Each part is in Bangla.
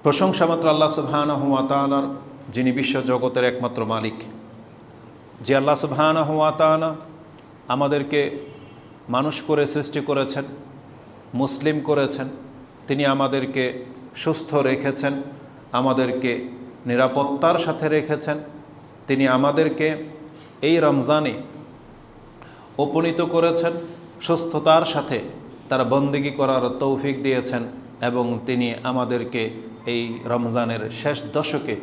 প্রশংসা মাত্র আল্লাহ সুবহানাহু ওয়া তাআলার, যিনি বিশ্ব জগতের একমাত্র মালিক। যে আল্লাহ সুবহানাহু ওয়া তাআলা আমাদেরকে মানুষ করে সৃষ্টি করেছেন, মুসলিম করেছেন, তিনি আমাদেরকে সুস্থ রেখেছেন, আমাদেরকে নিরাপত্তার সাথে রেখেছেন। তিনি আমাদেরকে এই রমজানে উপনীত করেছেন, সুস্থতার সাথে তার বন্দেগী করার তৌফিক দিয়েছেন এবং তিনি আমাদেরকে এই রমজানের শেষ দশকে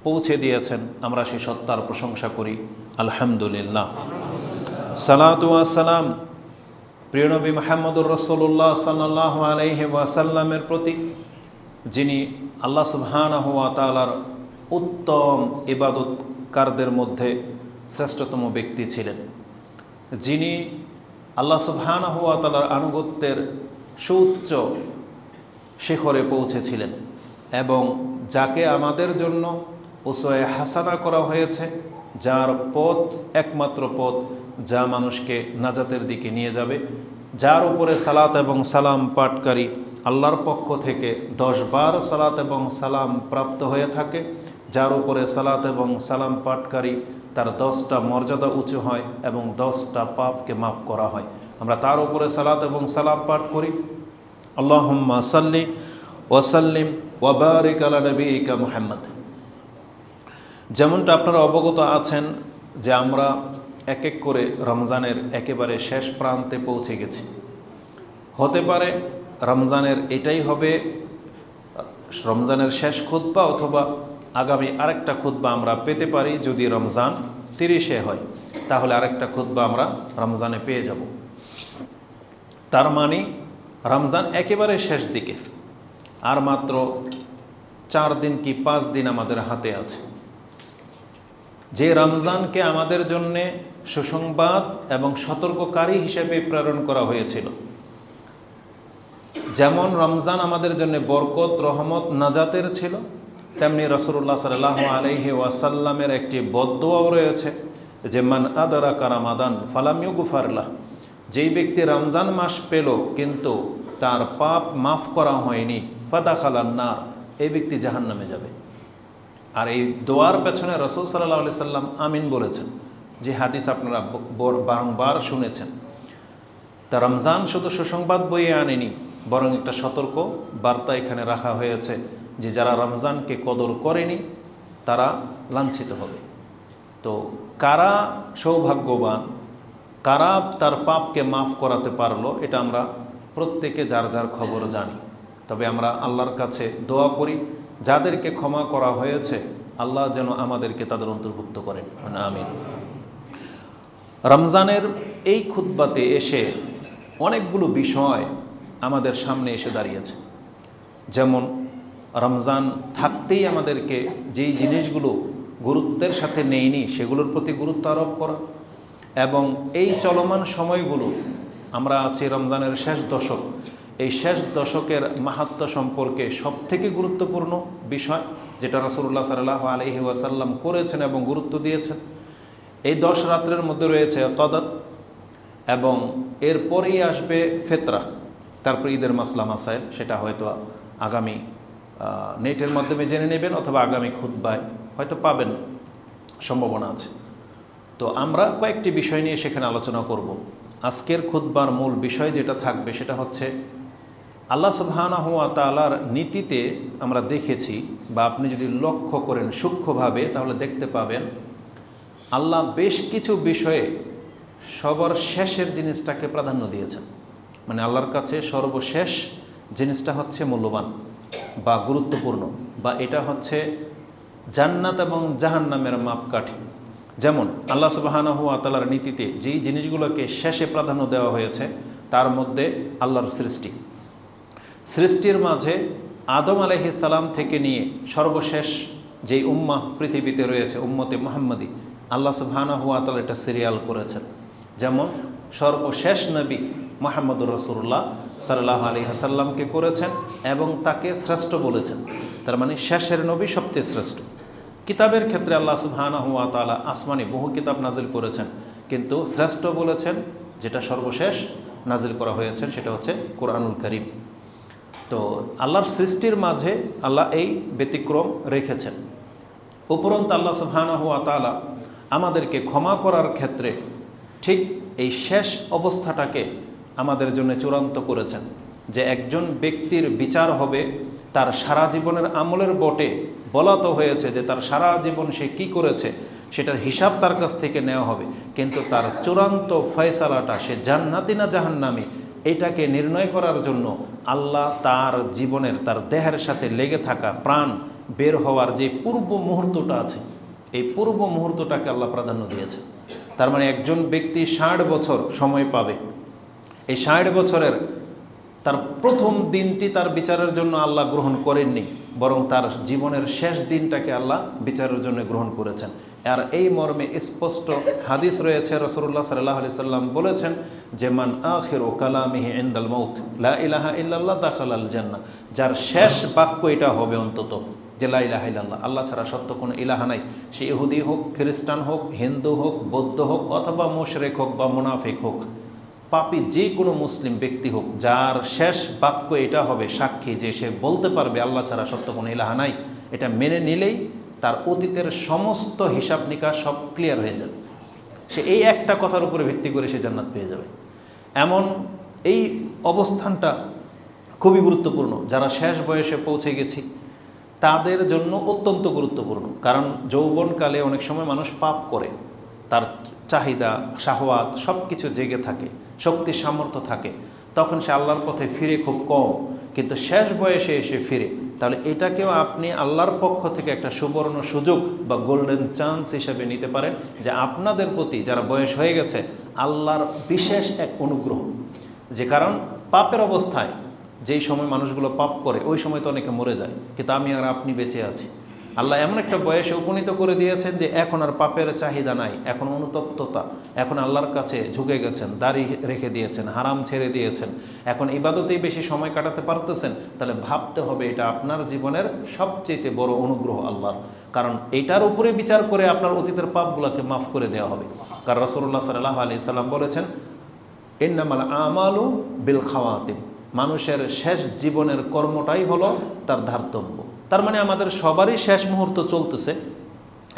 পৌঁছে দিয়েছেন। আমরা সেই সত্তার প্রশংসা করি, আলহামদুলিল্লাহ। সালাতু ওয়া সালাম প্রিয় নবী মুহাম্মদুর রাসূলুল্লাহ সাল্লাল্লাহু আলাইহি ওয়াসাল্লামের প্রতি, যিনি আল্লাহ সুবহানাহু ওয়া তাআলার উত্তম ইবাদতকারদের মধ্যে শ্রেষ্ঠতম ব্যক্তি ছিলেন, যিনি আল্লাহ সুবহানাহু ওয়া তাআলার আনুগত্যের সুউচ্চ শিখরে পৌঁছেছিলেন এবং যাকে আমাদের জন্য উসওয়ায়ে হাসানা করা হয়েছে, যার পথ একমাত্র পথ যা মানুষকে নাজাতের দিকে নিয়ে যাবে, যার উপরে সালাত এবং সালাম পাঠকারী আল্লাহর পক্ষ থেকে 10 বার সালাত এবং সালাম প্রাপ্ত হয়ে থাকে, যার উপরে সালাত এবং সালাম পাঠকারী তার 10টা মর্যাদা উঁচু হয় এবং 10টা পাপকে মাফ করা হয়। আমরা তার উপরে সালাত এবং সালাম পাঠ করি। আল্লাহুম্মা সাল্লি ওয়া সাল্লিম ওয়া বারিক আলা নবিয়িকা মুহাম্মদ। যেমনটা আপনারা অবগত আছেন যে আমরা এক এক করে রমজানের একেবারে শেষ প্রান্তে পৌঁছে গেছি। হতে পারে রমজানের এটাই হবে রমজানের শেষ খুতবা, অথবা আগামী আরেকটা খুতবা আমরা পেতে পারি। যদি রমজান 30-এ হয় তাহলে আরেকটা খুতবা আমরা রমজানে পেয়ে যাব। তার মানে রমজান একেবারে শেষ দিকে, আর মাত্র 4 দিন কি 5 দিন আমাদের হাতে আছে। যে রমজানকে আমাদের জন্যে সুসংবাদ এবং সতর্ককারী হিসেবে প্রেরণ করা হয়েছিল, যেমন রমজান আমাদের জন্য বরকত, রহমত, নাজাতের ছিল, তেমনি রাসূলুল্লাহ সাল্লাল্লাহু আলাইহি ওয়াসাল্লামের একটি বদদোয়াও রয়েছে যে মান আদরাকা রমাদান ফালাম ইউগফার লাহ। যেই ব্যক্তি রমজান মাস পেল কিন্তু তার পাপ মাফ করা হয়নি, ফাদাখালান নার, এই ব্যক্তি জাহান্নামে যাবে। আর এই দোয়ার পেছনে রাসূল সাল্লাল্লাহু আলাইহি সাল্লাম আমিন বলেছেন, যে হাদিস আপনারা বারংবার শুনেছেন। তা রমজান শুধু সুসংবাদ বয়ে আনেনি, বরং একটা সতর্ক বার্তা এখানে রাখা হয়েছে যে যারা রমজানকে কদর করেনি তারা লাঞ্ছিত হবে। তো কারা সৌভাগ্যবান, কারা তার পাপকে মাফ করাতে পারলো, এটা আমরা প্রত্যেকে যার যার খবর জানি। তবে আমরা আল্লাহর কাছে দোয়া করি যাদেরকে ক্ষমা করা হয়েছে আল্লাহ যেন আমাদেরকে তাদের অন্তর্ভুক্ত করেন, আমিন। রমজানের এই খুতবাতে এসে অনেকগুলো বিষয় আমাদের সামনে এসে দাঁড়িয়েছে। যেমন রমজান থাকতেই আমাদেরকে যেই জিনিসগুলো গুরুত্বের সাথে নেইনি সেগুলোর প্রতি গুরুত্ব আরোপ করা, এবং এই চলমান সময়গুলো আমরা আছি রমজানের শেষ দশক, এই শেষ দশকের মাহাত্ম্য সম্পর্কে সবথেকে গুরুত্বপূর্ণ বিষয় যেটা রাসূলুল্লাহ সাল্লাল্লাহু আলাইহি ওয়াসাল্লাম করেছেন এবং গুরুত্ব দিয়েছেন, এই 10 রাত্রের মধ্যে রয়েছে কদর, এবং এরপরেই আসবে ফিতরা, তারপর ঈদের মাসলা মাসাইল। সেটা হয়তো আগামী নেটের মাধ্যমে জেনে নেবেন অথবা আগামী খুতবায় হয়তো পাবেন, সম্ভাবনা আছে। তো আমরা কয়েকটি বিষয় নিয়ে সেখানে আলোচনা করব। আজকের খুতবার মূল বিষয় যেটা থাকবে সেটা হচ্ছে আল্লাহ সুবহানাহু ওয়া তাআলার নীতিতে আমরা দেখেছি, বা আপনি যদি লক্ষ্য করেন সূক্ষ্মভাবে তাহলে দেখতে পাবেন আল্লাহ বেশ কিছু বিষয়ে সবার শেষের জিনিসটাকে প্রাধান্য দিয়েছেন। মানে আল্লাহর কাছে সর্বশেষ জিনিসটা হচ্ছে মূল্যবান বা গুরুত্বপূর্ণ, বা এটা হচ্ছে জান্নাত এবং জাহান্নামের মাপকাঠি। যেমন আল্লাহ সুবহানাহু ওয়া তাআলার নীতিতে যেই জিনিসগুলোকে শেষে প্রাধান্য দেওয়া হয়েছে তার মধ্যে আল্লাহর সৃষ্টির মাঝে আদম আলাইহিস সালাম থেকে নিয়ে সর্বশেষ যেই উম্মাহ পৃথিবীতে রয়েছে, উম্মতে মুহাম্মাদি, আল্লাহ সুবহানাহু ওয়া তাআলা এটা সিরিয়াল করেছেন। যেমন সর্বশেষ নবী মুহাম্মদুর রাসূলুল্লাহ সাল্লাল্লাহু আলাইহি ওয়াসাল্লামকে করেছেন এবং তাকে শ্রেষ্ঠ বলেছেন। তার মানে শেষের নবী সবচেয়ে শ্রেষ্ঠ। কিতাবের ক্ষেত্রে আল্লাহ সুবহানাহু ওয়া তাআলা আসমানি বহু কিতাব নাজিল করেছেন, কিন্তু শ্রেষ্ঠ বলেছেন যেটা সর্বশেষ নাজিল করা হয়েছে সেটা হচ্ছে কোরআনুল কারীম। তো আল্লাহর সৃষ্টির মাঝে আল্লাহ এই ব্যতিক্রম রেখেছেন। উপরন্তু আল্লাহ সুবহানাহু ওয়া তাআলা আমাদেরকে ক্ষমা করার ক্ষেত্রে ঠিক এই শেষ অবস্থাটাকে আমাদের জন্য চূড়ান্ত করেছেন, যে একজন ব্যক্তির বিচার হবে তার সারা জীবনের আমলের বটে। বলা তো হয়েছে যে তার সারা জীবন সে কি করেছে সেটার হিসাব তার কাছ থেকে নেওয়া হবে, কিন্তু তার চূড়ান্ত ফয়সালাটা সে জান্নাতি না জাহান্নামী এটাকে নির্ণয় করার জন্য আল্লাহ তার জীবনের, তার দেহের সাথে লেগে থাকা প্রাণ বের হওয়ার যে পূর্ব মুহূর্তটা আছে, এই পূর্ব মুহূর্তটাকে আল্লাহ প্রাধান্য দিয়েছে। তার মানে একজন ব্যক্তি 60 বছর সময় পাবে, এই 60 বছরের তার প্রথম দিনটি তার বিচারের জন্য আল্লাহ গ্রহণ করেননি, বরং তার জীবনের শেষ দিনটাকে আল্লাহ বিচারের জন্য গ্রহণ করেছেন। আর এই মর্মে স্পষ্ট হাদিস রয়েছে, রাসূলুল্লাহ সাল্লাল্লাহু আলাইহি সাল্লাম বলেছেন যে মান আখিরু কালামিহি ইনদাল মাউত লা ইলাহা ইল্লাল্লাহ দাখালাল জান্নাহ, যার শেষ বাক্য এটা হবে অন্তত যে লা ইলাহা ইল্লাল্লাহ, আল্লাহ ছাড়া সত্য কোনো ইলাহা নাই। সে ইহুদি হোক, খ্রিস্টান হোক, হিন্দু হোক, বৌদ্ধ হোক, অথবা মুশরিক হোক বা মুনাফিক হোক, পাপী যে কোনো মুসলিম ব্যক্তি হোক, যার শেষ বাক্য এটা হবে সাক্ষী যে সে বলতে পারবে আল্লাহ ছাড়া সত্য কোনো ইলাহা নাই, এটা মেনে নিলেই তার অতীতের সমস্ত হিসাব নিকাশ সব ক্লিয়ার হয়ে যাবে। সে এই একটা কথার উপরে ভিত্তি করে সে জান্নাত পেয়ে যাবে। এমন এই অবস্থানটা খুবই গুরুত্বপূর্ণ। যারা শেষ বয়সে পৌঁছে গেছি তাদের জন্য অত্যন্ত গুরুত্বপূর্ণ, কারণ যৌবনকালে অনেক সময় মানুষ পাপ করে, তার চাহিদা শাহওয়াত সব কিছু জেগে থাকে, শক্তি সামর্থ্য থাকে, তখন সে আল্লাহর পথে ফিরে খুব কম, কিন্তু শেষ বয়সে এসে ফিরে, তাহলে এটাকেও আপনি আল্লাহর পক্ষ থেকে একটা সুবর্ণ সুযোগ বা গোল্ডেন চান্স হিসেবে নিতে পারেন, যে আপনাদের প্রতি যারা বয়স হয়ে গেছে আল্লাহর বিশেষ এক অনুগ্রহ। যে কারণ পাপের অবস্থায় যেই সময় মানুষগুলো পাপ করে ওই সময় তো অনেকে মরে যায়, কিন্তু আমি আর আপনি বেঁচে আছি। আল্লাহ এমন একটা বয়সে উপনীত করে দিয়েছেন যে এখন আর পাপের চাহিদা নাই, এখন অনুতপ্ততা, এখন আল্লাহর কাছে ঝুঁকে গেছেন, দাড়ি রেখে দিয়েছেন, হারাম ছেড়ে দিয়েছেন, এখন ইবাদতেই বেশি সময় কাটাতে পারতেছেন, তাহলে ভাবতে হবে এটা আপনার জীবনের সবচেয়ে বড় অনুগ্রহ আল্লাহর, কারণ এটার উপরে বিচার করে আপনার অতীতের পাপগুলোকে মাফ করে দেওয়া হবে। কারণ রাসূলুল্লাহ সাল্লাল্লাহু আলাইহি সাল্লাম বলেছেন ইন্নামাল আমালু বিল খাওয়াতিম, মানুষের শেষ জীবনের কর্মটাই হলো তার ধার্তব্য। তার মানে আমাদের সবারই শেষ মুহূর্ত চলতেছে,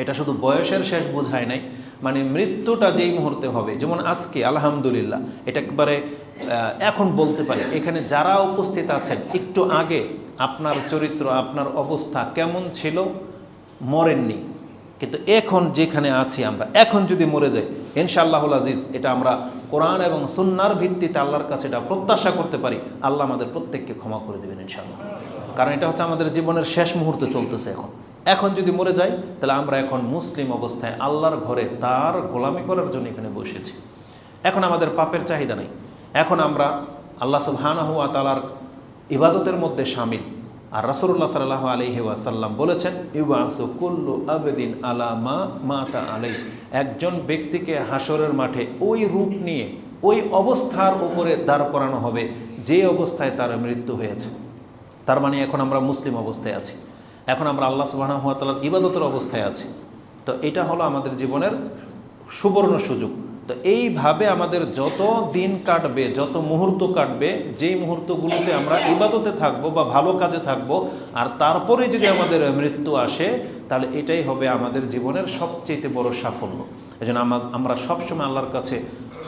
এটা শুধু বয়সের শেষ বোঝায় নাই, মানে মৃত্যুটা যেই মুহূর্তে হবে, যেমন আজকে আলহামদুলিল্লাহ এটা একবারে এখন বলতে পারি, এখানে যারা উপস্থিত আছেন একটু আগে আপনার চরিত্র, আপনার অবস্থা কেমন ছিল মরেননি, কিন্তু এখন যেখানে আছি আমরা, এখন যদি মরে যাই ইনশাআল্লাহুল আজিজ, এটা আমরা কোরআন এবং সুন্নাহর ভিত্তিতে আল্লাহর কাছে এটা প্রত্যাশা করতে পারি, আল্লাহ আমাদের প্রত্যেককে ক্ষমা করে দেবেন ইনশাআল্লাহ। কারণ এটা হচ্ছে আমাদের জীবনের শেষ মুহূর্ত চলতেছে এখন যদি মরে যাই তাহলে আমরা এখন মুসলিম অবস্থায় আল্লাহর ঘরে তার গোলামি করার জন্য এখানে বসেছি। এখন আমাদের পাপের চাহিদা নেই, এখন আমরা আল্লাহ সুবহানাহু ওয়া তাআলার ইবাদতের মধ্যে শামিল। আর রাসূলুল্লাহ সাল্লাল্লাহু আলাইহি ওয়াসাল্লাম বলেছেন ইউবাসু কুল্লু আবদিন আলা মা মাতা আলাইহি, একজন ব্যক্তিকে হাসরের মাঠে ওই রূপ নিয়ে ওই অবস্থার উপরে দাঁড় করানো হবে যে অবস্থায় তার মৃত্যু হয়েছে। তার মানে এখন আমরা মুসলিম অবস্থায় আছি, এখন আমরা আল্লাহ সুবহানাহু ওয়া তাআলার ইবাদতের অবস্থায় আছি। তো এটা হলো আমাদের জীবনের সুবর্ণ সুযোগ। তো এইভাবে আমাদের যত দিন কাটবে, যত মুহূর্ত কাটবে, যেই মুহূর্তগুলোতে আমরা ইবাদতে থাকব বা ভালো কাজে থাকব, আর তারপরে যদি আমাদের মৃত্যু আসে তাহলে এটাই হবে আমাদের জীবনের সবচেয়ে বড় সাফল্য। এই জন্য আমরা সবসময় আল্লাহর কাছে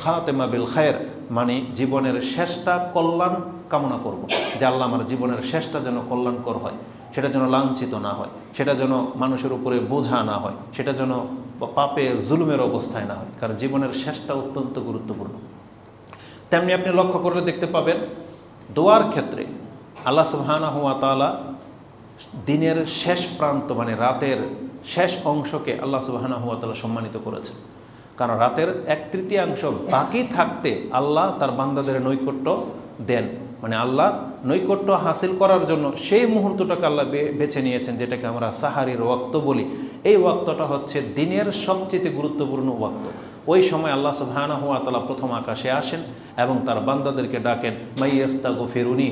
খাতেমা বিল খায়ের, মানে জীবনের শেষটা কল্যাণ কামনা করব, যে আল্লাহ আমার জীবনের শেষটা যেন কল্যাণকর হয়, সেটা যেন লাঞ্ছিত না হয়, সেটা যেন মানুষের উপরে বোঝা না হয়, সেটা যেন পাপের জুলুমের অবস্থায় না হয়, কারণ জীবনের শেষটা অত্যন্ত গুরুত্বপূর্ণ। তেমনি আপনি লক্ষ্য করলে দেখতে পাবেন দোয়ার ক্ষেত্রে আল্লাহ সুবহানাহু ওয়া তাআলা দিনের শেষ প্রান্ত, মানে রাতের শেষ অংশকে আল্লাহ সুবহানাহু ওয়া তাআলা সম্মানিত করেছেন, কারণ রাতের 1/3 বাকি থাকতে আল্লাহ তার বান্দাদের নৈকট্য দেন, মানে আল্লাহ নৈকট্য হাসিল করার জন্য সেই মুহূর্তটাকে আল্লাহ বেছে নিয়েছেন, যেটাকে আমরা সাহারির ওয়াক্ত বলি। এই ওয়াক্তটা হচ্ছে দিনের সবচেয়ে গুরুত্বপূর্ণ ওয়াক্ত। ওই সময় আল্লাহ সুবহানাহু ওয়া তাআলা প্রথম আকাশে আসেন এবং তার বান্দাদেরকে ডাকেন মাইয়াস্তাগফিরুনি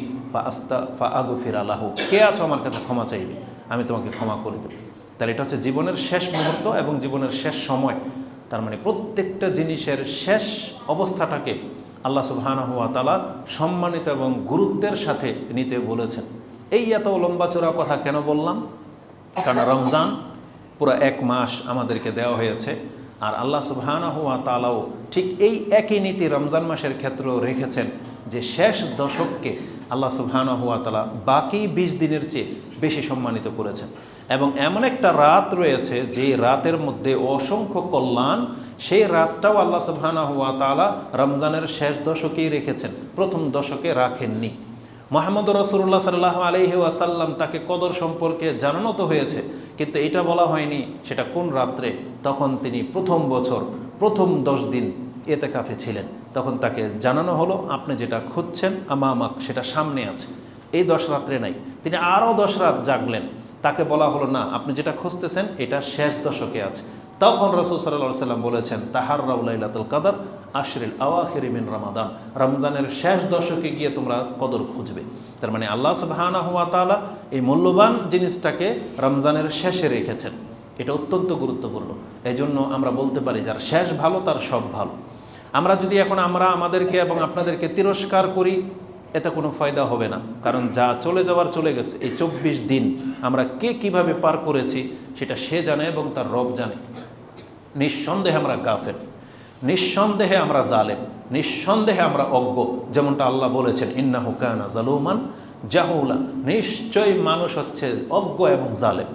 ফাআগফির লাহু, কে আছো আমার কাছে ক্ষমা চাইবে, আমি তোমাকে ক্ষমা করে দেব। তাহলে এটা হচ্ছে জীবনের শেষ মুহূর্ত এবং জীবনের শেষ সময়। তার মানে প্রত্যেকটা জিনিসের শেষ অবস্থাটাকে আল্লাহ সুবহানাহু ওয়া তাআলা সম্মানিত এবং গুরুত্বের সাথে নিতে বলেছেন। এই এত লম্বা চড়া কথা কেন বললাম? কারণ রমজান পুরো 1 মাস আমাদেরকে দেওয়া হয়েছে, আর আল্লাহ সুবহানাহু ওয়া তাআলাও ঠিক এই একই নীতি রমজান মাসের ক্ষেত্রেও রেখেছেন যে শেষ দশককে আল্লাহ সুবহানাহু ওয়া তাআলা বাকি 20 দিনের চেয়ে বেশি সম্মানিত করেছেন। এবং এমন একটা রাত রয়েছে যে রাতের মধ্যে অসংখ্য কল্যাণ, সেই রাতটাও আল্লাহ সুবহানাহু ওয়া তাআলা রমজানের শেষ দশকেই রেখেছেন, প্রথম দশকে রাখেননি। মুহাম্মদ রাসূলুল্লাহ সাল্লাল্লাহু আলাইহি ওয়াসাল্লাম তাকে কদর সম্পর্কে জানানো তো হয়েছে, কিন্তু এটা বলা হয়নি সেটা কোন রাত্রে। তখন তিনি প্রথম বছর প্রথম 10 দিন ইতিকাফে ছিলেন, তখন তাকে জানানো হলো আপনি যেটা খুঁজছেন আমামাক সেটা সামনে আছে, এই 10 রাত্রে নাই। তিনি আরও 10 রাত জাগলেন, তাকে বলা হলো না আপনি যেটা খুঁজতেছেন এটা শেষ দশকে আছে। তখন রাসূল সাল্লাল্লাহু আলাইহি ওয়াসাল্লাম বলেছেন তাহাররাউ লাইলাতুল কদর আশরিল আওয়াখিরি মিন রমাদান, রমজানের শেষ দশকে গিয়ে তোমরা কদর খুঁজবে। তার মানে আল্লাহ সুবহানাহু ওয়া তাআলা এই মূল্যবান জিনিসটাকে রমজানের শেষে রেখেছেন, এটা অত্যন্ত গুরুত্বপূর্ণ। এই জন্য আমরা বলতে পারি যার শেষ ভালো তার সব ভালো। আমরা যদি এখন আমাদেরকে এবং আপনাদেরকে তিরস্কার করি, এতে কোনো ফায়দা হবে না, কারণ যা চলে যাওয়ার চলে গেছে। এই 24 দিন আমরা কে কিভাবে পার করেছি সেটা সে জানে এবং তার রব জানে। নিঃসন্দেহে আমরা গাফেল, নিঃসন্দেহে আমরা জালেম, নিঃসন্দেহে আমরা অজ্ঞ, যেমনটা আল্লাহ বলেছেন ইন্নাহু কানা জালুমান জাহুলা, নিশ্চয়ই মানুষ হচ্ছে অজ্ঞ এবং জালেম।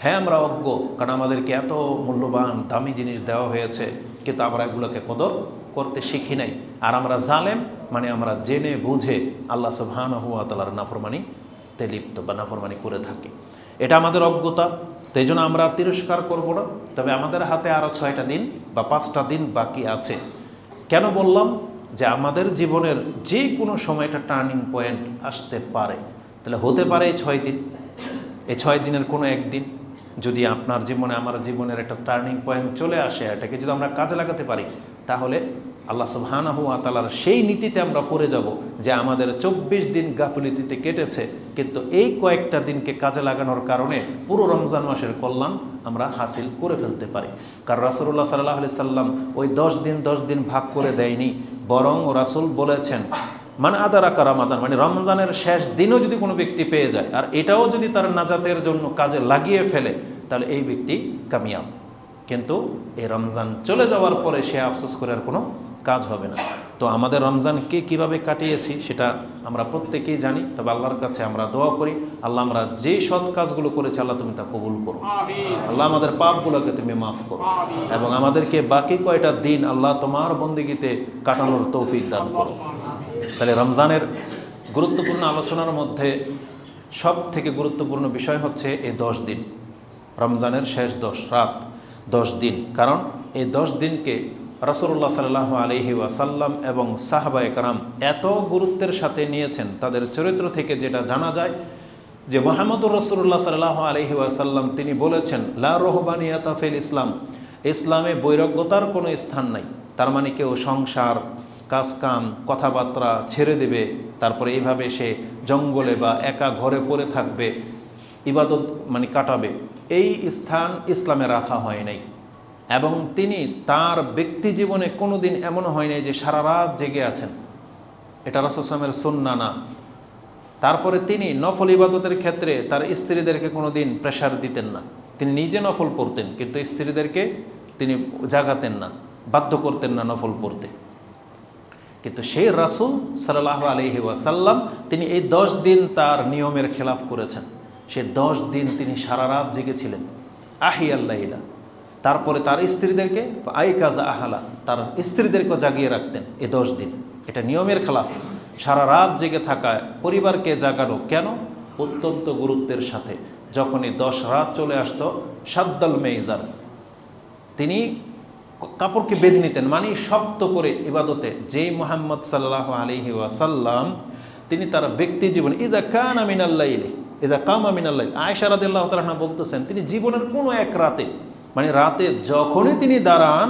হ্যাঁ আমরা অজ্ঞ, কারণ আমাদেরকে এত মূল্যবান দামি জিনিস দেওয়া হয়েছে, কিন্তু আমরা এগুলোকে কদর করতে শিখি নাই। আর আমরা জালেম মানে আমরা জেনে বুঝে আল্লাহ সুবহানাহু ওয়া তাআলার নাফরমানিতে লিপ্ত বা নাফরমানি করে থাকি, এটা আমাদের অজ্ঞতা। তো এই জন্য আমরা আর তিরস্কার করবো না। তবে আমাদের হাতে আরও 6টা দিন বা 5টা দিন বাকি আছে। কেন বললাম? যে আমাদের জীবনের যে কোনো সময় একটা টার্নিং পয়েন্ট আসতে পারে। তাহলে হতে পারে এই 6 দিন, এই 6 দিনের কোনো একদিন যদি আপনার জীবনে আমার জীবনের একটা টার্নিং পয়েন্ট চলে আসে, এটাকে যদি আমরা কাজে লাগাতে পারি, তাহলে আল্লাহ সুবহানাহু ওয়া তাআলার সেই নীতিতে আমরা পড়ে যাব যে আমাদের 24 দিন গাফিলতিতে কেটেছে, কিন্তু এই কয়েকটা দিনকে কাজে লাগানোর কারণে পুরো রমজান মাসের কল্যাণ আমরা হাসিল করে ফেলতে পারি। কারণ রাসূলুল্লাহ সাল্লাল্লাহু আলাইহি সাল্লাম ওই 10 দিন ভাগ করে দেয়নি, বরং রাসূল বলেছেন মানে আদারাকা রমাদান, মানে রমজানের শেষ দিনও যদি কোনো ব্যক্তি পেয়ে যায় আর এটাও যদি তার নাজাতের জন্য কাজে লাগিয়ে ফেলে, তাহলে এই ব্যক্তি কামিয়াব। কিন্তু এই রমজান চলে যাওয়ার পরে সে আফসোস করে আর কোনো কাজ হবে না। তো আমাদের রমজানকে কিভাবে কাটিয়েছি সেটা আমরা প্রত্যেকেই জানি। তবে আল্লাহর কাছে আমরা দোয়া করি, আল্লাহ আমরা যে সৎ কাজগুলো করেছি আল্লাহ তুমি তা কবুল করো, আল্লাহ আমাদের পাপগুলোকে তুমি মাফ করো, এবং আমাদেরকে বাকি কয়টা দিন আল্লাহ তোমার বন্দেগীতে কাটানোর তৌফিক দান করো। তাহলে রমজানের গুরুত্বপূর্ণ আলোচনার মধ্যে সব থেকে গুরুত্বপূর্ণ বিষয় হচ্ছে এই 10 দিন, রমজানের শেষ 10 রাত 10 দিন। কারণ এই 10 দিনকে রাসূলুল্লাহ সাল্লাল্লাহু আলাইহি ওয়াসাল্লাম এবং সাহাবায়ে কেরাম এত গুরুত্বের সাথে নিয়েছেন। তাদের চরিত্র থেকে যেটা জানা যায় যে মুহাম্মদুর রাসূলুল্লাহ সাল্লাল্লাহু আলাইহি ওয়াসাল্লাম তিনি বলেছেন লা রুহবানিয়াতা ফিল ইসলাম, ইসলামে বৈরাগ্যতার কোনো স্থান নাই। তার মানে কেউ সংসার কাজকাম কথাবার্তা ছেড়ে দেবে, তারপরে এইভাবে সে জঙ্গলে বা একা ঘরে পড়ে থাকবে, ইবাদত মানে কাটাবে, এই স্থান ইসলামে রাখা হয় নাই। এবং তিনি তার ব্যক্তি জীবনে কোনো দিন এমন হয় নাই যে সারা রাত জেগে আছেন, এটা রাসূল সাল্লাল্লাহু আলাইহি ওয়াসাল্লামের সুন্নাহ না। তারপরে তিনি নফল ইবাদতের ক্ষেত্রে তার স্ত্রীদেরকে কোনো দিন প্রেশার দিতেন না, তিনি নিজে নফল পড়তেন কিন্তু স্ত্রীদেরকে তিনি জাগাতেন না, বাধ্য করতেন না নফল পড়তে। কিন্তু সেই রাসূল সাল্লাল্লাহু আলাইহি ওয়াসাল্লাম তিনি এই 10 দিন তার নিয়মের খেলাফ করেছেন। সে 10 দিন তিনি সারা রাত জেগেছিলেন, আহিয়াল্লাইলা। তারপরে তার স্ত্রীদেরকে আইকাজা আহালা, তার স্ত্রীদেরকে জাগিয়ে রাখতেন এই 10 দিন। এটা নিয়মের খেলাফ, সারা রাত জেগে থাকা, পরিবারকে জাগানো। কেন? অত্যন্ত গুরুত্বের সাথে যখনই 10 রাত চলে আসতো সাদ্দাল মেইজার, তিনি কাপড়কে বেঁধে নিতেন, মানে শক্ত করে ইবাদতে। যেই মুহাম্মদ সাল্লাল্লাহু আলাইহি ওয়াসাল্লাম তিনি তার ব্যক্তি জীবনে ইযা কানা মিনাল লাইলি ইযা কামা মিনাল লাইল, আয়েশা রাদিয়াল্লাহু তাআলা আনহা বলতেছেন তিনি জীবনের কোনো এক রাতে, মানে রাতে যখনই তিনি দাঁড়ান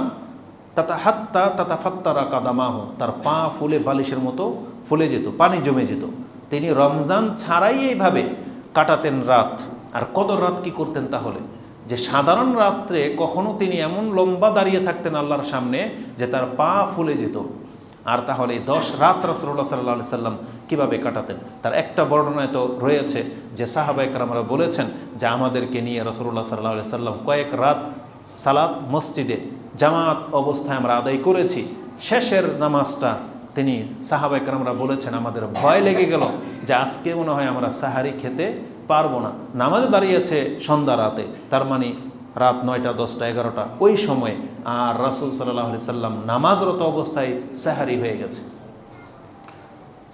হাত্তা তাতাফাত্তারা কাদামাহু, তার পা ফুলে বালিশের মতো ফুলে যেত, পানি জমে যেত। তিনি রমজান ছাড়াই এইভাবে কাটাতেন রাত। আর কদর রাত কি করতেন তাহলে? যে সাধারণ রাত্রে কখনো তিনি এমন লম্বা দাঁড়িয়ে থাকতেন আল্লাহর সামনে যে তার পা ফুলে যেত, আর তাহলে 10 রাত রাসূলুল্লাহ সাল্লাল্লাহু আলাইহি সাল্লাম কীভাবে কাটাতেন? তার একটা বর্ণনায় তো রয়েছে যে সাহাবায়ে কেরামরা বলেছেন যে আমাদেরকে নিয়ে রাসূলুল্লাহ সাল্লাল্লাহু আলাইহি সাল্লাম কয়েক রাত সালাত মসজিদে জামাত অবস্থায় আমরা আদায় করেছি। শেষের নামাজটা তিনি সাহাবায়ে কেরামরা বলেছেন আমাদের ভয় লেগে গেল যে আজকে মনে হয় আমরা সাহারি খেতে পারবো না। নামাজে দাঁড়িয়েছে সন্ধ্যা রাতে, তার মানে রাত 9টা 10টা 11টা ওই সময়ে, আর রাসূল সাল্লাল্লাহু আলাইহি সাল্লাম নামাজরত অবস্থায় সাহারি হয়ে গেছে।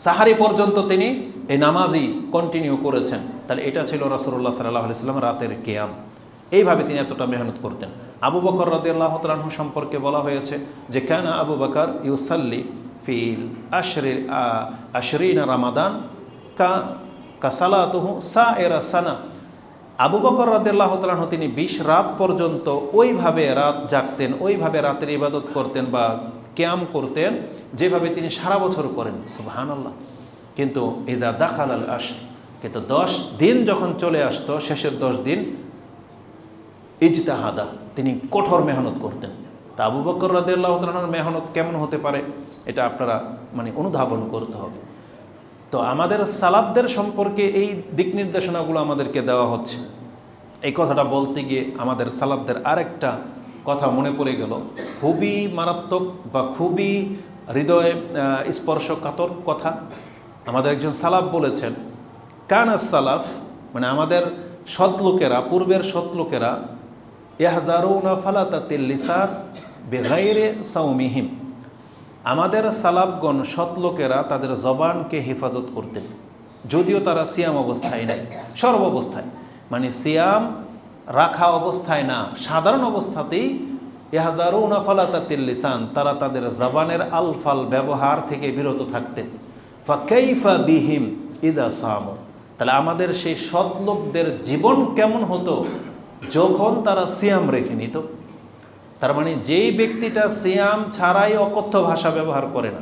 সাহারি পর্যন্ত তিনি এই নামাজই কন্টিনিউ করেছেন। তাহলে এটা ছিল রাসূলুল্লাহ সাল্লাল্লাহু আলাইহি সাল্লাম রাতের কিয়াম। এইভাবে তিনি এতটা মেহনত করতেন। আবু বকর রাদিয়াল্লাহু তাআলা আনহু সম্পর্কে বলা হয়েছে যে কানা আবু বকর ইউসাল্লি ফিল আশরিনা রামাদান কা সালাতুহু সাইরা সানা। আবু বকর রাদিয়াল্লাহু তাআলা আনহু তিনি 20 রাত পর্যন্ত ওইভাবে রাত জাগতেন, ওইভাবে রাতের ইবাদত করতেন বা কিয়াম করতেন যেভাবে তিনি সারা বছর করেন। সুবহানাল্লাহ। কিন্তু ইজা দাখালাল আশর, কিন্তু 10 দিন যখন চলে আসতো, শেষের 10 দিন, ইজতাহাদা, তিনি কঠোর মেহনত করতেন। তা আবু বকর রাদিয়াল্লাহু তাআলা আনহুর মেহনত কেমন হতে পারে এটা আপনারা অনুধাবন করতে হবে। তো আমাদের সালাফদের সম্পর্কে এই দিক নির্দেশনাগুলো আমাদেরকে দেওয়া হচ্ছে। এই কথাটা বলতে গিয়ে আমাদের সালাফদের আরেকটা কথা মনে পড়ে গেল, খুবই মারাত্মক বা খুবই হৃদয় স্পর্শকাতর কথা। আমাদের একজন সালাফ বলেছেন, কানাস সালাফ, মানে আমাদের সৎলোকেরা, পূর্বের সৎলোকেরা, ইয়াহযারুনা ফালাতাতিল লিসান বিগাইরি সাওমিহিম, আমাদের সালাফগণ সৎলোকেরা তাদের জবানকে হেফাজত করতেন, যদিও তারা সিয়াম অবস্থায় নেই, সর্ব অবস্থায়, মানে সিয়াম রাখা অবস্থায় না, সাধারণ অবস্থাতেই ইয়াহযারুনা ফালাতাতিল লিসান, তারা তাদের জবানের আলফাল ব্যবহার থেকে বিরত থাকতেন। ফাকাইফা বিহিম ইযা সামু, তাহলে আমাদের সেই সৎলোকদের জীবন কেমন হতো যখন তারা সিয়াম রেখে নিত। তার মানে যেই ব্যক্তিটা সিয়াম ছাড়াই অকথ্য ভাষা ব্যবহার করে না,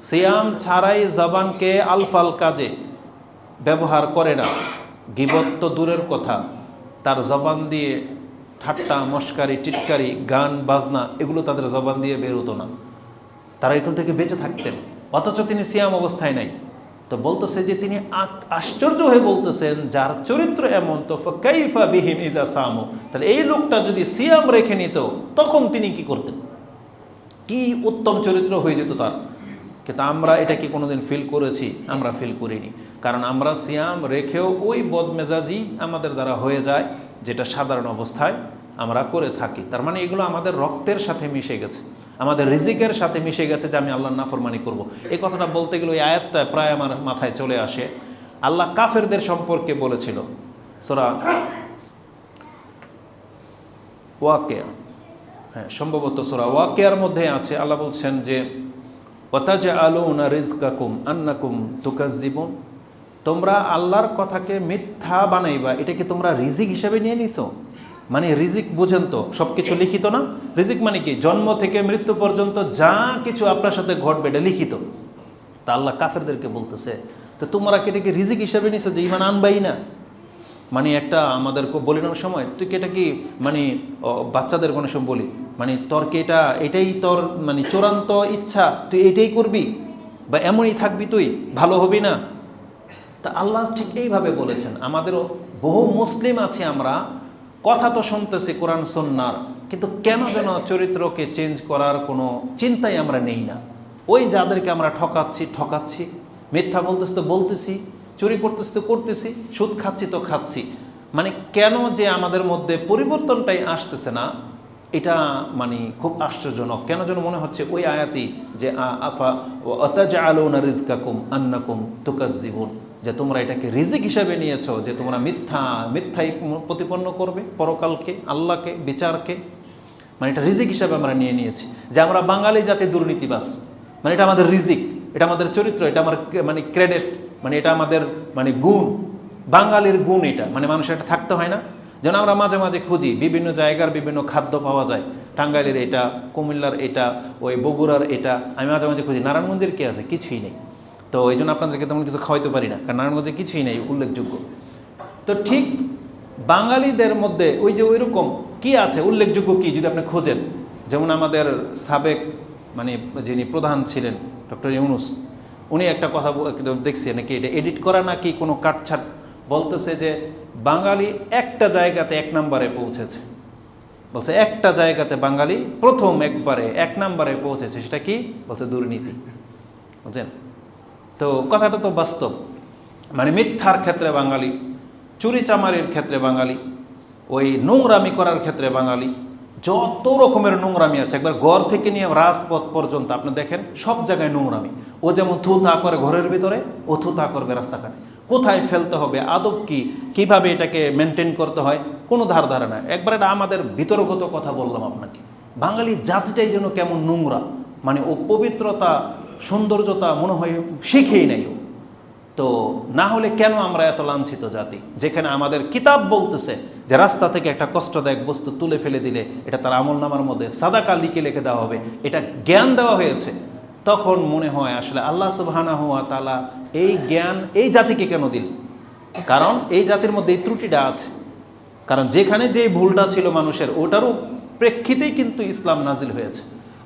সিয়াম ছাড়াই জবানকে আলফাল কাজে ব্যবহার করে না, গীবত তো দূরের কথা, তার জবান দিয়ে ঠাট্টা মস্কারি টিটকারি গান বাজনা এগুলো তাদের জবান দিয়ে বের হতো না, তারা এগুলো থেকে বেঁচে থাকতেন, অথচ তিনি সিয়াম অবস্থায় নাই। তো বলতেছে যে তিনি আশ্চর্য হয়ে বলতেছেন যার চরিত্র এমন, তো কাইফা বিহিম ইজা সামু, তাহলে এই লোকটা যদি সিয়াম রেখে নিত তখন তিনি কি করতেন, কি উত্তম চরিত্র হয়ে যেত তার। কিন্তু আমরা এটা কি কোনোদিন ফিল করেছি? আমরা ফিল করিনি, কারণ আমরা সিয়াম রেখেও ওই বদমেজাজি আমাদের দ্বারা হয়ে যায় যেটা সাধারণ অবস্থায় আমরা করে থাকি। তার মানে এগুলো আমাদের রক্তের সাথে মিশে গেছে, আমাদের রিজিকের সাথে মিশে গেছে যে আমি আল্লাহর নাফরমানি করব। এই কথাটা বলতে গেলে ওই আয়াতটা প্রায় আমার মাথায় চলে আসে। আল্লাহ কাফেরদের সম্পর্কে বলেছিল সূরা ওয়াকিয়া, হ্যাঁ সম্ভবত সূরা ওয়াকিয়ার মধ্যে আছে। আল্লাহ বলছেন যে ওয়াতাজআলুনা রিজকাকুম আন্নাকুম তুকাজ্জিবুন, তোমরা আল্লাহর কথাকে মিথ্যা বানাইবা, এটা কি তোমরা রিজিক হিসেবে নিয়ে নিছো? মানে রিজিক বুঝেন তো, সব কিছু লিখিত না? রিজিক মানে কি? জন্ম থেকে মৃত্যু পর্যন্ত যা কিছু আপনার সাথে ঘটবে এটা লিখিত। তা আল্লাহ কাফেরদেরকে বলতেছে তো তোমরা কি এটাকে রিজিক হিসেবে নিছো যে ইমান আনবাই না? মানে একটা আমাদের বলিনোর সময় তুই কি এটা কি মানে বাচ্চাদের কোনো সময় বলি, মানে তোর কি এটাই তোর মানে চূড়ান্ত ইচ্ছা, তুই এটাই করবি বা এমনই থাকবি, তুই ভালো হবি না? তা আল্লাহ ঠিক এইভাবে বলেছেন। আমাদেরও বহু মুসলিম আছে, আমরা কথা তো শুনতেছি কোরআন সুন্নাহর, কিন্তু কেন যেন চরিত্রকে চেঞ্জ করার কোনো চিন্তাই আমরা নেই না। ওই যাদেরকে আমরা ঠকাচ্ছি, মিথ্যা বলতেছি তো বলতেছি, চুরি করতেছি তো করতেছি, সুদ খাচ্ছি তো খাচ্ছি, মানে কেন যে আমাদের মধ্যে পরিবর্তনটাই আসতেছে না, এটা মানে খুব আশ্চর্যজনক। কেন যেন মনে হচ্ছে ওই আয়াতি যে আফা ওয়াতাজআলুনা রিজকাকুম আন্নাকুম তুকাজ্জিবুন, যে তোমরা এটাকে রিজিক হিসাবে নিয়েছো যে তোমরা মিথ্যাই প্রতিপন্ন করবে পরকালকে, আল্লাহকে, বিচারকে, মানে এটা রিজিক হিসাবে আমরা নিয়ে নিয়েছি। যে আমরা বাঙালি জাতি দুর্নীতিবাজ, মানে এটা আমাদের রিজিক, এটা আমাদের চরিত্র, এটা আমার মানে ক্রেডিট, মানে এটা আমাদের মানে গুণ, বাঙালির গুণ এটা, মানে মানুষের এটা থাকতে হয় না? যেন আমরা মাঝে মাঝে খুঁজি, বিভিন্ন জায়গার বিভিন্ন খাদ্য পাওয়া যায়, টাঙ্গাইলের এটা, কুমিল্লার এটা, ওই বগুড়ার এটা, আমি মাঝে মাঝে খুঁজি, নারায়ণগঞ্জের কি আছে? কিছুই নেই। তো এই জন্য আপনাদেরকে তেমন কিছু খাওয়াইতে পারি না, কারণ নারায়ণগঞ্জে কিছুই নেই উল্লেখযোগ্য। তো ঠিক বাঙালিদের মধ্যে ওই যে ওই রকম কী আছে উল্লেখযোগ্য, কি যদি আপনি খোঁজেন, যেমন আমাদের সাবেক মানে যিনি প্রধান ছিলেন ডক্টর ইউনুস, উনি একটা কথা দেখছি নাকি এটা এডিট করা নাকি কোনো কাটছাট, বলতেছে যে বাঙালি একটা জায়গাতে 1 নম্বরে পৌঁছেছে। বলছে একটা জায়গাতে বাঙালি প্রথম একবারে 1 নম্বরে পৌঁছেছে, সেটা কি বলছে? দুর্নীতি। বুঝছেন তো? কথাটা তো বাস্তব। মানে মিথ্যার ক্ষেত্রে বাঙালি, চুরি চামারির ক্ষেত্রে বাঙালি, ওই নোংরামি করার ক্ষেত্রে বাঙালি, যত রকমের নোংরামি আছে, একবার ঘর থেকে নিয়ে রাজপথ পর্যন্ত আপনি দেখেন সব জায়গায় নোংরামি। ও যেমন থুথা করে ঘরের ভিতরে, ও থুথা করবে রাস্তাঘাটে। কোথায় ফেলতে হবে, আদব কি, কিভাবে এটাকে মেনটেন করতে হয়, কোনো ধার ধারণা। একবার এটা আমাদের ভিতরগত কথা বললাম আপনাকে। বাঙালি জাতিটাই যেন কেমন নোংরা, মানে ও পবিত্রতা সৌন্দর্যতা মনে হয় শিখেই নাই ও। তো না হলে কেন আমরা এত লাঞ্ছিত জাতি, যেখানে আমাদের কিতাব বলতেছে যে রাস্তা থেকে একটা কষ্টদায়ক বস্তু তুলে ফেলে দিলে এটা তার আমলনামার মধ্যে সাদাকা লিখে দেওয়া হবে, এটা জ্ঞান দেওয়া হয়েছে। তখন মনে হয় আসলে আল্লাহ সুবহানাহু ওয়া তাআলা এই জ্ঞান এই জাতিকে কেন দিল? কারণ এই জাতির মধ্যে এই ত্রুটিটা আছে। কারণ যেখানে যে ভুলটা ছিল মানুষের, ওটারও প্রেক্ষিতেই কিন্তু ইসলাম নাজিল হয়েছে।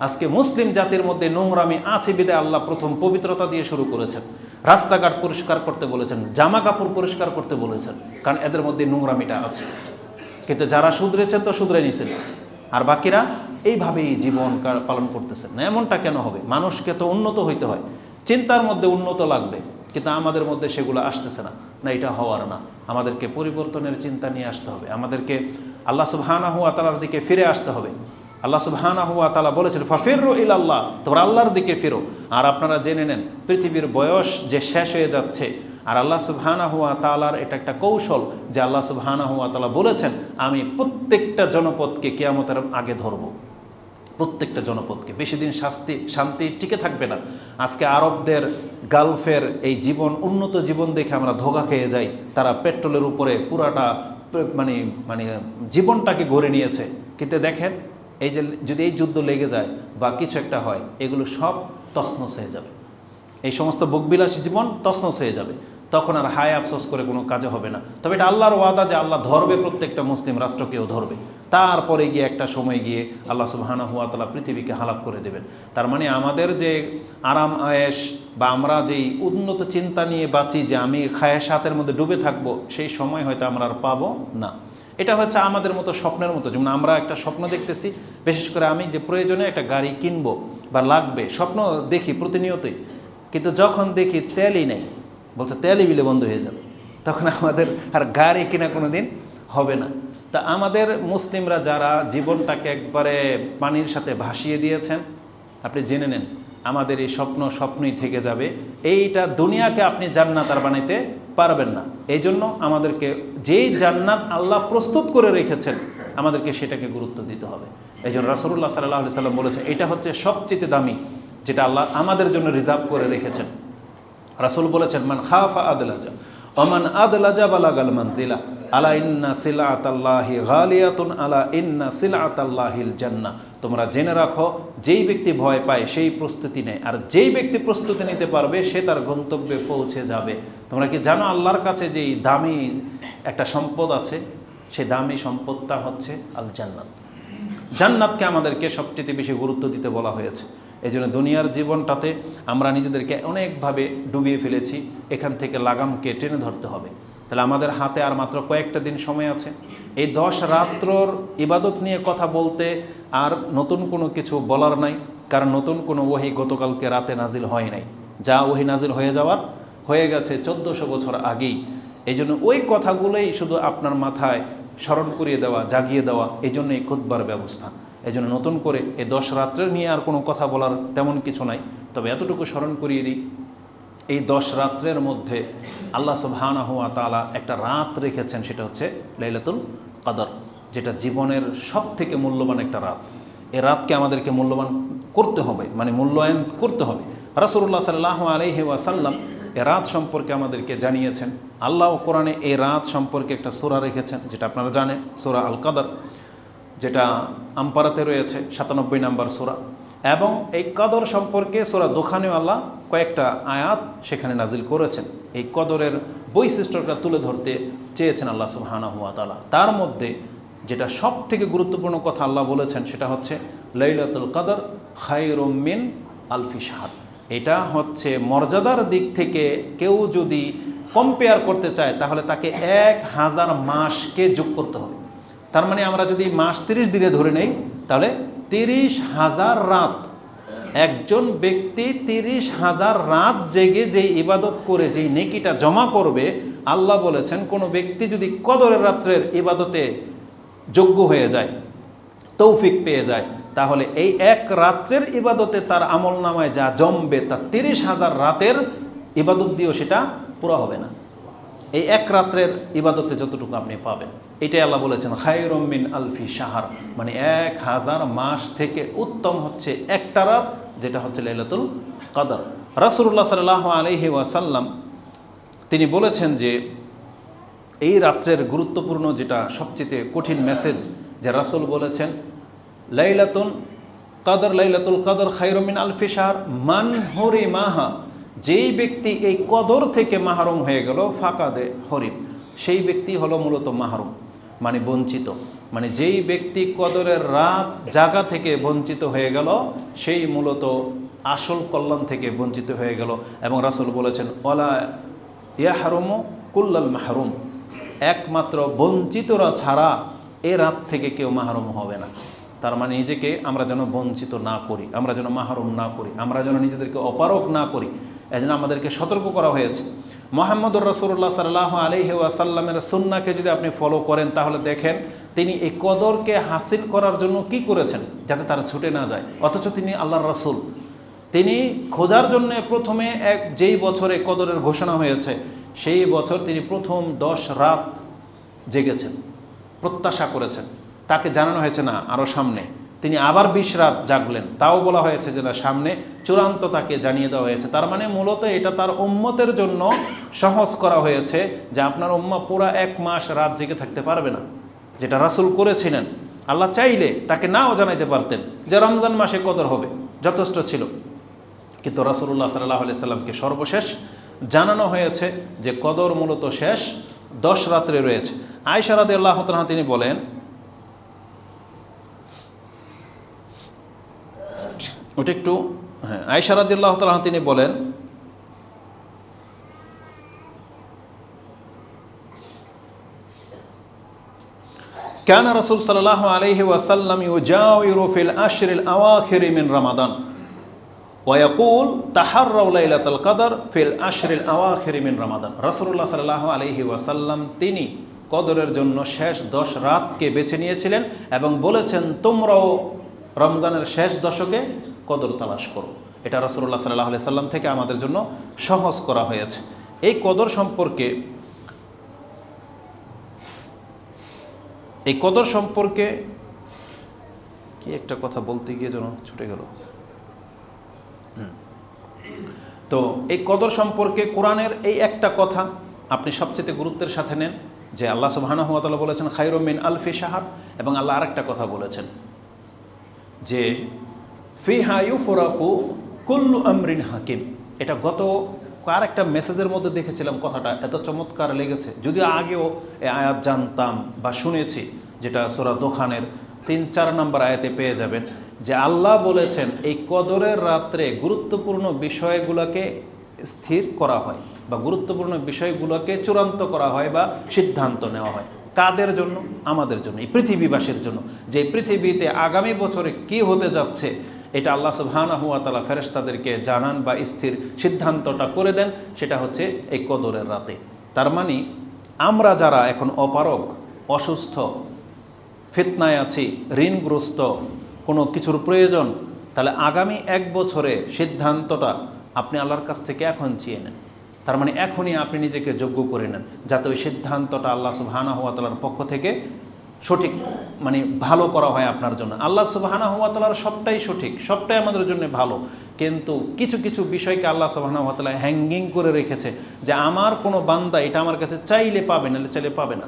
আজকে মুসলিম জাতির মধ্যে নোংরামি আছে বিধায় আল্লাহ প্রথম পবিত্রতা দিয়ে শুরু করেছেন, রাস্তাঘাট পরিষ্কার করতে বলেছেন, জামা কাপড় পরিষ্কার করতে বলেছেন, কারণ এদের মধ্যে নোংরামিটা আছে। কিন্তু যারা শুধরেছেন তো শুধরে নিয়েছেন, আর বাকিরা এইভাবেই জীবন পালন করতেছেন না। এমনটা কেন হবে? মানুষকে তো উন্নত হইতে হয়, চিন্তার মধ্যে উন্নত লাগবে, কিন্তু আমাদের মধ্যে সেগুলো আসতেছে না। না, এটা হওয়ার না। আমাদেরকে পরিবর্তনের চিন্তা নিয়ে আসতে হবে, আমাদেরকে আল্লাহ সুবহানাহু ওয়া তাআলার দিকে ফিরে আসতে হবে। আল্লাহ সুবহানাহু ওয়া তাআলা বলেছেন ফাফিরু ইলাল্লাহ, তোমরা আল্লাহর দিকে ফিরো। আর আপনারা জেনে নেন পৃথিবীর বয়স যে শেষ হয়ে যাচ্ছে, আর আল্লাহ সুবহানাহু ওয়া তাআলার এটা একটা কৌশল যে আল্লাহ সুবহানাহু ওয়া তাআলা বলেছেন আমি প্রত্যেকটা জনপদকে কিয়ামতের আগে ধরব, প্রত্যেকটা জনপদকে। বেশি দিন শান্তি টিকে থাকবে না। আজকে আরবদের গালফের এই জীবন, উন্নত জীবন দেখে আমরা ধোঁকা খেয়ে যাই। তারা পেট্রোলের উপরে পুরাটা মানে মানে জীবনটাকে গড়ে নিয়েছে। কিন্তু দেখেন এই যে যদি এই যুদ্ধ লেগে যায় বা কিছু একটা হয়, এগুলো সব তছনছ হয়ে যাবে। এই সমস্ত ভোগবিলাসী জীবন তছনছ হয়ে যাবে। তখন আর হায় আফসোস করে কোনো কাজে হবে না। তবে এটা আল্লাহর ওয়াদা যে আল্লাহ ধরবে, প্রত্যেকটা মুসলিম রাষ্ট্রকেও ধরবে। তারপরে গিয়ে একটা সময় গিয়ে আল্লাহ সুবহানাহু ওয়া তাআলা পৃথিবীকে হালাক করে দেবেন। তার মানে আমাদের যে আরাম আয়েশ বা আমরা যেই উন্নত চিন্তা নিয়ে বাঁচি যে আমি খায়েশাতের মধ্যে ডুবে থাকবো, সেই সময় হয়তো আমরা আর পাবো না। এটা হচ্ছে আমাদের মতো স্বপ্নের মতো। যেমন আমরা একটা স্বপ্ন দেখতেছি, বিশেষ করে আমি যে প্রয়োজনে একটা গাড়ি কিনবো বা লাগবে, স্বপ্ন দেখি প্রতিনিয়তই, কিন্তু যখন দেখি তেলই নেই, বলছে তেলই বিলে বন্ধ হয়ে যাবে, তখন আমাদের আর গাড়ি কিনা কোনো দিন হবে না। তা আমাদের মুসলিমরা যারা জীবনটাকে একবারে পানির সাথে ভাসিয়ে দিয়েছেন, আপনি জেনে নেন আমাদের এই স্বপ্ন স্বপ্নই থেকে যাবে। এইটা দুনিয়াকে আপনি জান্নাত আর বানাইতে পারবেন না। এই জন্য আমাদেরকে যেই জান্নাত আল্লাহ প্রস্তুত করে রেখেছেন, আমাদেরকে সেটাকে গুরুত্ব দিতে হবে। এই জন্য রাসূলুল্লাহ সাল্লাল্লাহু আলাইহি সাল্লাম বলেছেন এটা হচ্ছে সবচেয়ে দামি, যেটা আল্লাহ আমাদের জন্য রিজার্ভ করে রেখেছেন। রাসূল বলেছেন মান খাফা আদলাজা ওমান আদলাজা বালাগাল মানজিলা আলা ইন্না সিলাতাল্লাহি গালিয়াতুন আলা ইন্না সিলাতাল্লাহিল জান্নাহ। তোমরা জেনে রাখো যেই ব্যক্তি ভয় পায় সেই প্রস্তুতি নেয়, আর যেই ব্যক্তি প্রস্তুতি নিতে পারবে সে তার গন্তব্যে পৌঁছে যাবে। তোমরা কি জানো আল্লাহর কাছে যেই দামি একটা সম্পদ আছে, সেই দামি সম্পদটা হচ্ছে আল জান্নাত। জান্নাতকে আমাদেরকে সবচেয়ে বেশি গুরুত্ব দিতে বলা হয়েছে। এই জন্য দুনিয়ার জীবনটাতে আমরা নিজেদেরকে অনেকভাবে ডুবিয়ে ফেলেছি, এখান থেকে লাগামকে টেনে ধরতে হবে। তাহলে আমাদের হাতে আর মাত্র কয়েকটা দিন সময় আছে। এই 10 রাত্রর ইবাদত নিয়ে কথা বলতে আর নতুন কোনো কিছু বলার নাই, কারণ নতুন কোনো ওহী গতকালকে রাতে নাজিল হয় নাই। যা ওহী নাজিল হয়ে যাওয়ার হয়ে গেছে 1400 বছর আগেই। এই জন্য ওই কথাগুলোই শুধু আপনার মাথায় স্মরণ করিয়ে দেওয়া, জাগিয়ে দেওয়া, এই জন্য এই খুতবার ব্যবস্থা। এই জন্য নতুন করে এই 10 রাত্রের নিয়ে আর কোনো কথা বলার তেমন কিছু নাই। তবে এতটুকু স্মরণ করিয়ে দিই, এই 10 রাত্রের মধ্যে আল্লাহ সুবহানাহু ওয়া তাআলা একটা রাত রেখেছেন, সেটা হচ্ছে লাইলাতুল কদর, যেটা জীবনের সবথেকে মূল্যবান একটা রাত। এই রাতকে আমাদেরকে মূল্যবান করতে হবে, মানে মূল্যায়ন করতে হবে। রাসূলুল্লাহ সাল্লাল্লাহু আলাইহি ওয়াসাল্লাম এ রাত সম্পর্কে আমাদেরকে জানিয়েছেন। আল্লাহ কোরআনে এই রাত সম্পর্কে একটা সূরা রেখেছেন, যেটা আপনারা জানেন, সূরা আল কদর, যেটা আম্পারাতে রয়েছে 97 নম্বর সূরা। এবং এই কদর সম্পর্কে সূরা দুখানেও আল্লাহ কয়েকটা আয়াত সেখানে নাজিল করেছেন। এই কদরের বৈশিষ্ট্যটা তুলে ধরতে চেয়েছেন আল্লাহ সুবহানাহু ওয়া তাআলা। তার মধ্যে যেটা সব থেকে গুরুত্বপূর্ণ কথা আল্লাহ বলেছেন সেটা হচ্ছে লাইলাতুল কদর খায়রুম মিন আলফি শাহর। এটা হচ্ছে মর্যাদার দিক থেকে কেউ যদি কম্পেয়ার করতে চায় তাহলে তাকে 1000 মাসকে যোগ করতে হবে। তার মানে আমরা যদি মাস 30 দিনে ধরে নেই তাহলে 30,000 রাত। একজন ব্যক্তি 30,000 রাত জেগে যেই ইবাদত করে যেই নেকিটা জমা করবে, আল্লাহ বলেছেন কোনো ব্যক্তি যদি কদরের রাত্রের ইবাদতে যোগ্য হয়ে যায়, তৌফিক পেয়ে যায়, তাহলে এই এক রাত্রের ইবাদতে তার আমল নামায় যা জমবে তা 30,000 রাতের ইবাদত দিয়েও সেটা পুরো হবে না। এই এক রাত্রের ইবাদতে যতটুকু আপনি পাবেন, এটাই আল্লাহ বলেছেন খায়রুম মিন আলফি শাহর, মানে 1000 মাস থেকে উত্তম হচ্ছে একটা রাত, যেটা হচ্ছে লাইলাতুল কদর। রাসূলুল্লাহ সাল্লাল্লাহু আলাইহি ওয়াসাল্লাম তিনি বলেছেন যে এই রাত্রের গুরুত্বপূর্ণ যেটা সবচেয়ে কঠিন মেসেজ, যে রাসূল বলেছেন লাইলাতুল কদর খায়রুম মিন আলফি শাহর মান হুরিমাহা, যেই ব্যক্তি এই কদর থেকে মাহরুম হয়ে গেল, ফাকাদে হরিম, সেই ব্যক্তি হলো মূলত মাহরুম, মানে বঞ্চিত। মানে যেই ব্যক্তি কদরের রাত জাগা থেকে বঞ্চিত হয়ে গেল, সেই মূলত আসল কল্যাণ থেকে বঞ্চিত হয়ে গেল। এবং রাসূল বলেছেন ওয়ালা ইয়াহরুমু কুল্লাল মাহরুম, একমাত্র বঞ্চিতরা ছাড়া এ রাত থেকে কেউ মাহরুম হবে না। তার মানে নিজেকে আমরা যেন বঞ্চিত না করি, আমরা যেন মাহরুম না করি, আমরা যেন নিজেদেরকে অপারক না করি, এজন্য আমাদেরকে সতর্ক করা হয়েছে। মুহাম্মদুর রাসূলুল্লাহ সাল্লাল্লাহু আলাইহি ওয়াসাল্লামের সুন্নাহকে যদি আপনি ফলো করেন তাহলে দেখেন তিনি এই কদরকে হাসিল করার জন্য কি করেছেন, যাতে তারা ছুটে না যায়। অথচ তিনি আল্লাহর রাসূল, তিনি খোঁজার জন্য প্রথমে যেই বছরে কদরের ঘোষণা হয়েছে সেই বছর তিনি প্রথম 10 রাত জেগেছেন, প্রত্যাশা করেছেন। তাকে জানানো হয়েছে না আরও সামনে, তিনি আবার 20 রাত জাগলেন, তাও বলা হয়েছে যে না সামনে চূড়ান্ত তাকে জানিয়ে দেওয়া হয়েছে। তার মানে মূলত এটা তার উম্মতের জন্য সহজ করা হয়েছে যে আপনার উম্মাহ পুরা 1 মাস রাত জেগে থাকতে পারবে না, যেটা রাসূল করেছিলেন। আল্লাহ চাইলে তাকে নাও জানাইতে পারতেন যে রমজান মাসে কদর হবে, যথেষ্ট ছিল, কিন্তু রাসূলুল্লাহ সাল্লাল্লাহু আলাইহি সাল্লামকে সর্বশেষ জানানো হয়েছে যে কদর মূলত শেষ 10 রাত্রে রয়েছে। আয়েশা রাদিয়াল্লাহু তাআলা তিনি বলেন, ওটা একটু আয়েশা রাদিয়াল্লাহু তাআলা তিনি বলেন কানা রাসূল সাল্লাল্লাহু আলাইহি ওয়াসাল্লাম ইউজাওয়িরু ফিল আশরিল আওয়াখির মিন রমাদান ওয়া ইয়াকুল তাহাররাউ লাইলাতুল কদর ফিল আশরিল আওয়াখির মিন রমাদান। রাসূলুল্লাহ সাল্লাল্লাহু আলাইহি ওয়াসাল্লাম তিনি কদরের জন্য শেষ 10 রাতকে বেছে নিয়েছিলেন এবং বলেছেন তোমরাও রমজানের শেষ দশকে কদর তালাশ করো। এটা রাসূলুল্লাহ সাল্লাল্লাহু আলাইহি সাল্লাম থেকে আমাদের জন্য সহজ করা হয়েছে। এই কদর সম্পর্কে কি একটা কথা বলতে গিয়ে যেন ছুটে গেল। তো এই কদর সম্পর্কে কোরআনের এই একটা কথা আপনি সবচেয়ে গুরুত্বের সাথে নেন, যে আল্লাহ সুবহানাহু ওয়া তাআলা বলেছেন খায়রুম মিন আলফি শাহর, এবং আল্লাহ আরেকটা কথা বলেছেন যে ফিহা ইউফরাকু কুল্লু আমরিন হাকিম। এটা গত আরেকটা মেসেজের মধ্যে দেখেছিলাম, কথাটা এত চমৎকার লেগেছে, যদিও আগেও এই আয়াত জানতাম বা শুনেছি, যেটা সূরা দোখানের 3-4 নম্বর আয়াতে পেয়ে যাবেন, যে আল্লাহ বলেছেন এই কদরের রাত্রে গুরুত্বপূর্ণ বিষয়গুলোকে স্থির করা হয় বা গুরুত্বপূর্ণ বিষয়গুলোকে চূড়ান্ত করা হয় বা সিদ্ধান্ত নেওয়া হয়। কাদের জন্য? আমাদের জন্য, এই পৃথিবীবাসীর জন্য, যে পৃথিবীতে আগামী বছরে কি হতে যাচ্ছে এটা আল্লাহ সুবহানাহু ওয়া তাআলা ফেরেশতাদেরকে জানান বা স্থির সিদ্ধান্তটা করে দেন, সেটা হচ্ছে এই কদরের রাতে। তার মানে আমরা যারা এখন অপারগ, অসুস্থ, ফিতনায় আছি, ঋণগ্রস্ত, কোনো কিছুর প্রয়োজন, তাহলে আগামী 1 বছরে সিদ্ধান্তটা আপনি আল্লাহর কাছ থেকে এখন চেয়ে নেন। তার মানে এখনই আপনি নিজেকে যোগ্য করে নেন, যাতে ওই সিদ্ধান্তটা আল্লাহ সুবহানাহু ওয়া তাআলার পক্ষ থেকে সঠিক, মানে ভালো করা হয় আপনার জন্য। আল্লাহ সুবহানাহু ওয়া তাআলার সবটাই সঠিক, সবটাই আমাদের জন্য ভালো, কিন্তু কিছু কিছু বিষয়কে আল্লাহ সুবহানাহু ওয়া তাআলা হ্যাঙ্গিং করে রেখেছে, যে আমার কোনো বান্দা এটা আমার কাছে চাইলে পাবে, নাহলে চাইলে পাবে না,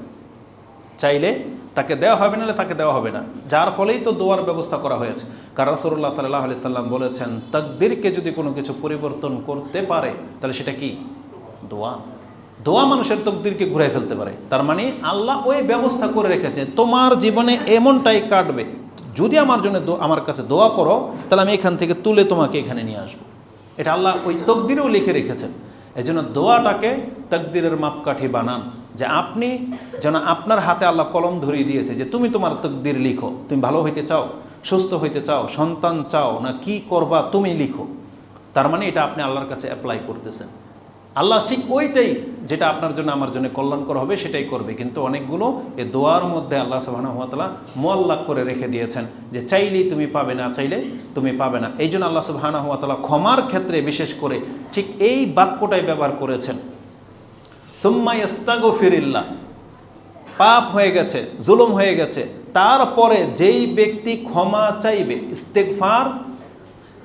চাইলে তাকে দেওয়া হবে, নাহলে তাকে দেওয়া হবে না। যার ফলেই তো দোয়ার ব্যবস্থা করা হয়েছে। কারণ রাসূলুল্লাহ সাল্লাল্লাহু আলাইহি সাল্লাম বলেছেন তাকদীরকে যদি কোনো কিছু পরিবর্তন করতে পারে তাহলে সেটা কি? দোয়া। দোয়া মানুষের তকদিরকে ঘুরাই ফেলতে পারে। তার মানে আল্লাহ ওই ব্যবস্থা করে রেখেছে, তোমার জীবনে এমনটাই কাটবে, যদি আমার জন্য আমার কাছে দোয়া করো তাহলে আমি এখান থেকে তুলে তোমাকে এখানে নিয়ে আসবো। এটা আল্লাহ ওই তকদিরেও লিখে রেখেছেন। এই জন্য দোয়াটাকে তকদিরের মাপকাঠি বানান, যে আপনি যেন আপনার হাতে আল্লাহ কলম ধরিয়ে দিয়েছে যে তুমি তোমার তকদির লিখো। তুমি ভালো হইতে চাও, সুস্থ হইতে চাও, সন্তান চাও, না কি করবা তুমি লিখো। তার মানে এটা আপনি আল্লাহর কাছে অ্যাপ্লাই করতেছেন। আল্লাহ ঠিক ওইটাই যেটা আপনার জন্য আমার জন্য কল্যাণকর হবে সেটাই করবে। কিন্তু অনেকগুলো এই দোয়ার মধ্যে আল্লাহ সুবহানাহু ওয়া তাআলা মুআল্লাক করে রেখে দিয়েছেন, যে চাইলেই তুমি পাবে, না চাইলে তুমি পাবে না। এই জন্য আল্লাহ সুবহানাহু ওয়া তাআলা ক্ষমার ক্ষেত্রে বিশেষ করে ঠিক এই বাক্যটাই ব্যবহার করেছেন, সুম্মা ইস্তাগফিরিল্লাহ। পাপ হয়ে গেছে, জুলুম হয়ে গেছে, তারপরে যেই ব্যক্তি ক্ষমা চাইবে, ইস্তেগফার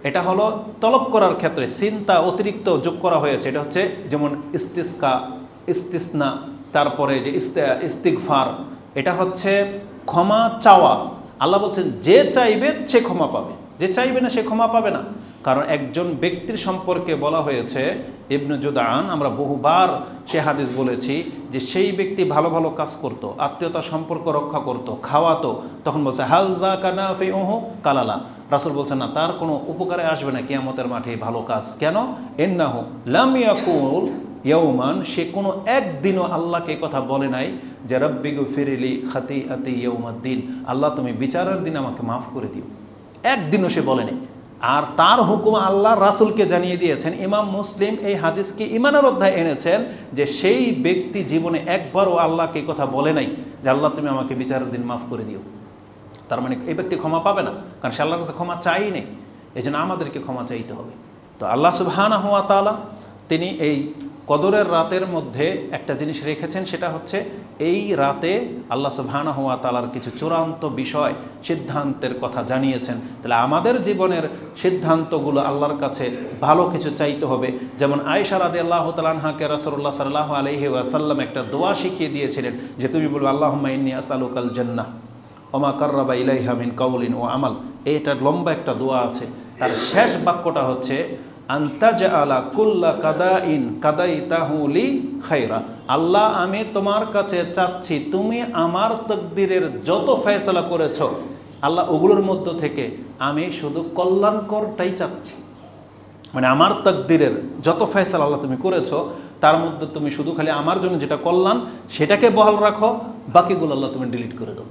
এটা হলো তলব করার ক্ষেত্রে চিন্তা অতিরিক্ত যোগ করা হয়েছে। এটা হচ্ছে যেমন ইস্তিসকা, ইস্তিসনা, তারপরে যে ইস্তিগফার, এটা হচ্ছে ক্ষমা চাওয়া। আল্লাহ বলছেন যে চাইবে সে ক্ষমা পাবে, যে চাইবে না সে ক্ষমা পাবে না। কারণ একজন ব্যক্তির সম্পর্কে বলা হয়েছে ইবনে জুদআন, আমরা বহুবার সে হাদিস বলেছি, যে সেই ব্যক্তি ভালো ভালো কাজ করত, আত্মীয়তার সম্পর্ক রক্ষা করত, খাওয়াতো, তখন বলছে হাল যাকা নাফিউহু কালালা। রাসূল বলছেন না, তার কোনো উপকারে আসবে না কিয়ামতের মাঠে ভালো কাজ। কেন? ইন্নাহু লাম ইয়াকুল ইয়াউমান, সে কোনো একদিনও আল্লাহকে কথা বলে নাই যে রব্বি গফিরলি খাতিআতি ইয়াউমাদ্দিন, আল্লাহ তুমি বিচারের দিন আমাকে মাফ করে দিও। একদিনও সে বলেনি। আর তার হুকুম আল্লাহ রাসূলকে জানিয়ে দিয়েছেন। ইমাম মুসলিম এই হাদিসকে ঈমানের অধ্যায়ে এনেছেন, যে সেই ব্যক্তি জীবনে একবারও আল্লাহকে কথা বলে নাই যে আল্লাহ তুমি আমাকে বিচারের দিন মাফ করে দিও। তার মানে এই ব্যক্তি ক্ষমা পাবে না, কারণ সে আল্লাহর কাছে ক্ষমা চাই নেই। এই জন্য আমাদেরকে ক্ষমা চাইতে হবে। তো আল্লাহ সুবহানাহু ওয়া তাআলা তিনি এই কদরের রাতের মধ্যে একটা জিনিস রেখেছেন, সেটা হচ্ছে এই রাতে আল্লাহ সুবহানাহু ওয়া তাআলার কিছু চূড়ান্ত বিষয়, সিদ্ধান্তের কথা জানিয়েছেন। তাহলে আমাদের জীবনের সিদ্ধান্তগুলো আল্লাহর কাছে ভালো কিছু চাইতে হবে। যেমন আয়েশা রাদিয়াল্লাহু তাআলা আনহাকে রাসূলুল্লাহ সাল্লাল্লাহু আলাইহি ওয়াসাল্লাম একটা দোয়া শিখিয়ে দিয়েছিলেন, যে তুমি বলবে আল্লাহুম্মা ইন্নী আসআলুকাল জান্নাহ ওমা কাররাবা ইলাইহা মিন কাউলিন ও আমাল। এটা লম্বা একটা দোয়া আছে, তার শেষ বাক্যটা হচ্ছে আনতাজআলা কুল্লা কাদাইন কাদাইতাহু লি খায়রা। আল্লাহ আমি তোমার কাছে চাচ্ছি তুমি আমার তকদিরের যত ফয়সালা করেছো আল্লাহ ওগুলোর মধ্য থেকে আমি শুধু কল্যাণকরটাই চাচ্ছি। মানে আমার তকদিরের যত ফয়সালা আল্লাহ তুমি করেছো তার মধ্যে তুমি শুধু খালি আমার জন্য যেটা কল্যাণ সেটাকে বহাল রাখো, বাকিগুলো আল্লাহ তুমি ডিলিট করে দাও।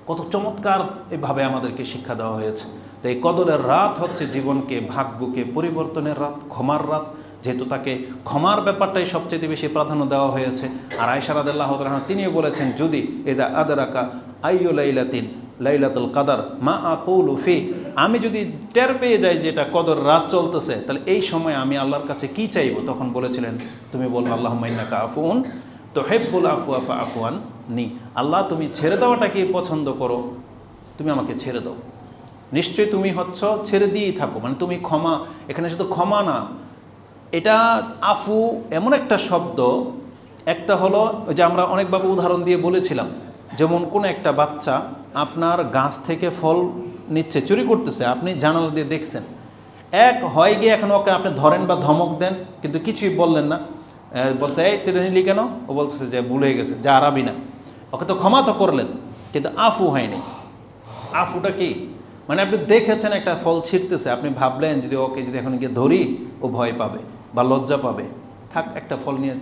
কত চমৎকার এভাবে আমাদেরকে শিক্ষা দেওয়া হয়েছে। তো এই কদরের রাত হচ্ছে জীবনকে, ভাগ্যকে পরিবর্তনের রাত, ক্ষমার রাত। যেহেতু তাকে ক্ষমার ব্যাপারটাই সবচেয়ে বেশি প্রাধান্য দেওয়া হয়েছে। আর আয়েশা রাদিয়াল্লাহু তাআলা তিনিও বলেছেন, যদি এজা আদরাকা আইয়ু লাইলাতিন লাইলাতুল কাদার মা আকুলু ফি, আমি যদি টের পেয়ে যাই যে এটা কদর রাত চলতেছে, তাহলে এই সময় আমি আল্লাহর কাছে কি চাইবো? তখন বলেছিলেন, তুমি বলবে আল্লাহুম্মা ইন্নাকা আফুউন তুহিব্বুল আফওয়া ফাআফু আননি, আল্লাহ তুমি ছেড়ে দেওয়াটাকে পছন্দ করো, তুমি আমাকে ছেড়ে দাও। নিশ্চয়ই তুমি হচ্ছ ছেড়ে দিয়েই থাকো, মানে তুমি ক্ষমা, এখানে শুধু ক্ষমা না, এটা আফু এমন একটা শব্দ। একটা হলো যে আমরা অনেকভাবে উদাহরণ দিয়ে বলেছিলাম, যেমন কোনো একটা বাচ্চা আপনার গাছ থেকে ফল নিচ্ছে, চুরি করতেছে, আপনি জানালা দিয়ে দেখছেন, এক হয় গিয়ে এখন ওকে আপনি ধরেন বা ধমক দেন, কিন্তু কিছুই বললেন না, বলছে এই তুই নিলি কেন? ও বলছে যে ভুলে গেছে, যা আরাবি না। ওকে তো ক্ষমা তো করলেন, কিন্তু আফু হয়নি। আফুটা কি? মানে আপনি দেখেছেন একটা ফল ছিঁড়তেছে, আপনি ভাবলেন যদি ওকে যদি এখন গিয়ে ধরি ও ভয় পাবে বা লজ্জা পাবে, থাক একটা ফল নিয়ে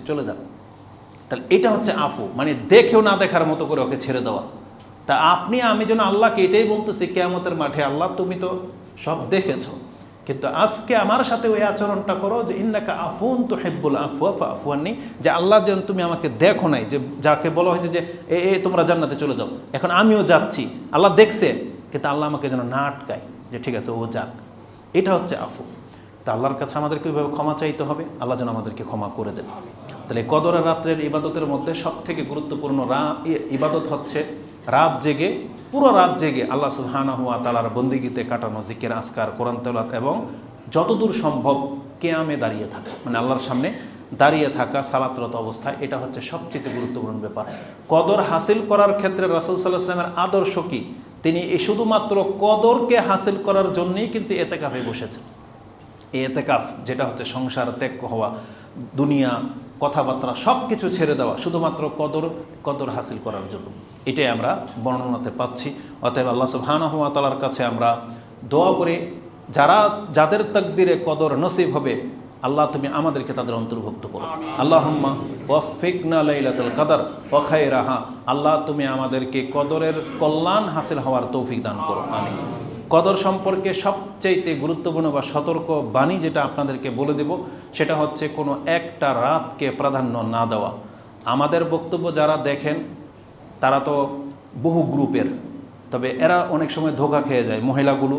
চলে যাও। তাহলে এটা হচ্ছে আফু, মানে দেখেও না দেখার মতো করে ওকে ছেড়ে দেওয়া। তা আপনি আমি যেন আল্লাহকে এটাই বলতেছি কিয়ামতের মাঠে, আল্লাহ তুমি তো সব দেখেছো, কিন্তু আজকে আমার সাথে ওই আচরণটা করো যে ইন্নাকা আফুন তুহিব্বুল আফওয়া ফাআফু আননি, যে আল্লাহ যেন তুমি আমাকে দেখো নাই, যে যাকে বলা হয়েছে যে এ তোমরা জান্নাতে চলে যাও, এখন আমিও যাচ্ছি, আল্লাহ দেখছে, কিন্তু আল্লাহ আমাকে যেন না আটকায়, যে ঠিক আছে ও যাক। এটা হচ্ছে আফু। তা আল্লাহর কাছে আমাদেরকে ওইভাবে ক্ষমা চাইতে হবে, আল্লাহ যেন আমাদেরকে ক্ষমা করে দেবে। তাহলে কদরের রাত্রের ইবাদতের মধ্যে সবথেকে গুরুত্বপূর্ণ ইবাদত হচ্ছে রাত জেগে, পুরো রাত জেগে আল্লাহ সুবহানাহু ওয়া তাআলার বন্দেগীতে কাটানো, জিকির আজকার, কোরআন তেলাওয়াত এবং যতদূর সম্ভব কিয়ামে দাঁড়িয়ে থাকা, মানে আল্লাহর সামনে দাঁড়িয়ে থাকা সালাতরত অবস্থায়। এটা হচ্ছে সবচেয়ে গুরুত্বপূর্ণ ব্যাপার। কদর হাসিল করার ক্ষেত্রে রাসূল সাল্লাল্লাহু আলাইহি ওয়াসাল্লামের আদর্শ কি? তিনি এই শুধুমাত্র কদরকে হাসিল করার জন্যই কিন্তু এতেকাফে বসেছেন। এই এতেকাফ যেটা হচ্ছে সংসার ত্যাগ হওয়া, দুনিয়া কথাবার্তা সব কিছু ছেড়ে দেওয়া, শুধুমাত্র কদর হাসিল করার জন্য, এটাই আমরা বর্ণনাতে পাচ্ছি। অতএব আল্লাহ সুবহানাহু ওয়া তাআলার কাছে আমরা দোয়া করে যাদের তাকদিরে কদর নসিব হবে, আল্লাহ তুমি আমাদেরকে তাদের অন্তর্ভুক্ত করো। আল্লাহুম্মা ওয়াফিকনা লাইলাতুল কদর ওয়া খায়রাহা, আল্লাহ তুমি আমাদেরকে কদরের কল্যাণ হাসিল হওয়ার তৌফিক দান করো, আমিন। কদর সম্পর্কে সবচাইতে গুরুত্বপূর্ণ বা সতর্ক বাণী যেটা আপনাদেরকে বলে দেব, সেটা হচ্ছে কোনো একটা রাতকে প্রাধান্য না দেওয়া। আমাদের বক্তব্য যারা দেখেন তারা তো বহু গ্রুপের, তবে এরা অনেক সময় ধোঁকা খেয়ে যায়। মহিলাগুলো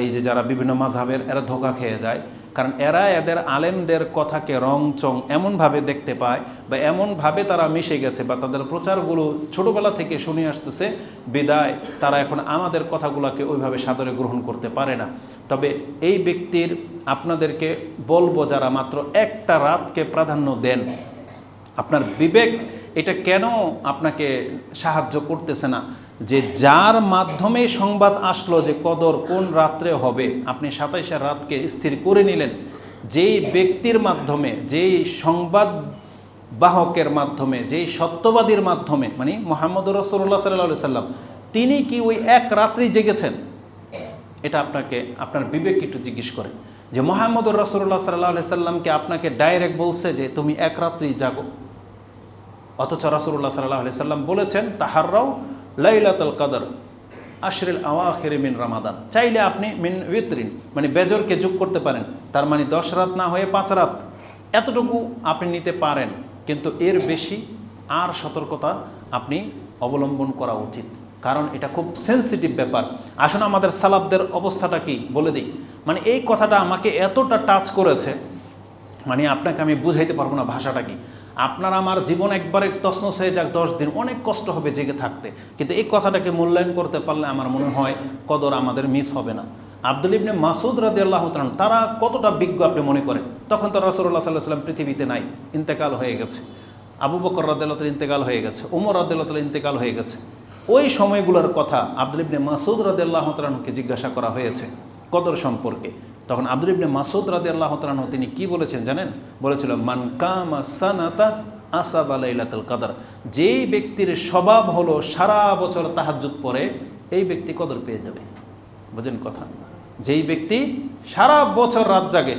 এই যে যারা বিভিন্ন মাযহাবের, এরা ধোঁকা খেয়ে যায়, কারণ এরা এদের আলেমদের কথাকে রং চং এমনভাবে দেখতে পায় বা এমনভাবে তারা মিশে গেছে বা তাদের প্রচারগুলো ছোটোবেলা থেকে শুনে আসতেছে, বিদায় তারা এখন আমাদের কথাগুলোকে ওইভাবে সাদরে গ্রহণ করতে পারে না। তবে এই ব্যক্তির আপনাদেরকে বলবো, যারা মাত্র একটা রাতকে প্রাধান্য দেন, আপনার বিবেক এটা কেন আপনাকে সাহায্য করতেছে না যে যার মাধ্যমে সংবাদ আসলো যে কদর কোন রাত্রে হবে, আপনি 27 রাতকে স্থির করে নিলেন, যেই ব্যক্তির মাধ্যমে, যেই সংবাদ বাহকের মাধ্যমে, যেই সত্যবাদীর মাধ্যমে, মানে মুহাম্মদ রাসূলুল্লাহ সাল্লাল্লাহু আলাইহি সাল্লাম, তিনি কি ওই এক রাত্রি জেগেছেন? এটা আপনাকে আপনার বিবেক একটু জিজ্ঞেস করে যে মুহাম্মদ রাসূলুল্লাহ সাল্লাল্লাহু আলাইহি সাল্লামকে আপনাকে ডাইরেক্ট বলছে যে তুমি এক রাত্রি জাগো, অথচ রাসূলুল্লাহ সাল্লাল্লাহু আলাইহি সাল্লাম বলেছেন তাহাররাও লাইলাতুল কদর আশরিল আওয়াখির মিন রমাদান, চাইলে আপনি মিন উইতরিন মানে বেজরকে যোগ করতে পারেন, তার মানে 10 রাত না হয়ে 5 রাত, এতটুকু আপনি নিতে পারেন, কিন্তু এর বেশি আর সতর্কতা আপনি অবলম্বন করা উচিত, কারণ এটা খুব সেন্সিটিভ ব্যাপার। আসুন আমাদের সালাফদের অবস্থাটা কি বলে দিই। মানে এই কথাটা আমাকে এতটা টাচ করেছে, মানে আপনাকে আমি বুঝাইতে পারবো না ভাষাটা কি। আপনার আমার জীবন একবারে তছনছ হয়ে যাক 10 দিন, অনেক কষ্ট হবে জেগে থাকতে, কিন্তু এই কথাটাকে মূল্যায়ন করতে পারলে আমার মনে হয় কদর আমাদের মিস হবে না। আব্দুল ইবনে মাসউদ রাদিয়াল্লাহু তাআলা তারা কতটা বিজ্ঞ আপনি মনে করেন? তখন তো রাসূলুল্লাহ সাল্লাল্লাহু আলাইহি ওয়াসাল্লাম পৃথিবীতে নাই, ইন্তেকাল হয়ে গেছে। আবু বকর রাদিয়াল্লাহু তাআলা ইন্তেকাল হয়ে গেছে, ওমর রাদিয়াল্লাহু তাআলা ইন্তেকাল হয়ে গেছে। ওই সময়গুলোর কথা আব্দুল ইবনে মাসউদ রাদিয়াল্লাহু তাআলাকে জিজ্ঞাসা করা হয়েছে কদর সম্পর্কে। তখন আব্দুল ইবনে মাসউদ রাদিয়াল্লাহু তাআলা তিনি কি বলেছেন জানেন? বলেছিল মান কামা সানাতা আসাবা লাইলাতুল কদর, যেই ব্যক্তির স্বভাব হলো সারা বছর তাহাজ্জুদ পড়ে, এই ব্যক্তি কদর পেয়ে যাবে। বুঝেন কথা? যেই ব্যক্তি সারা বছর রাত জাগে,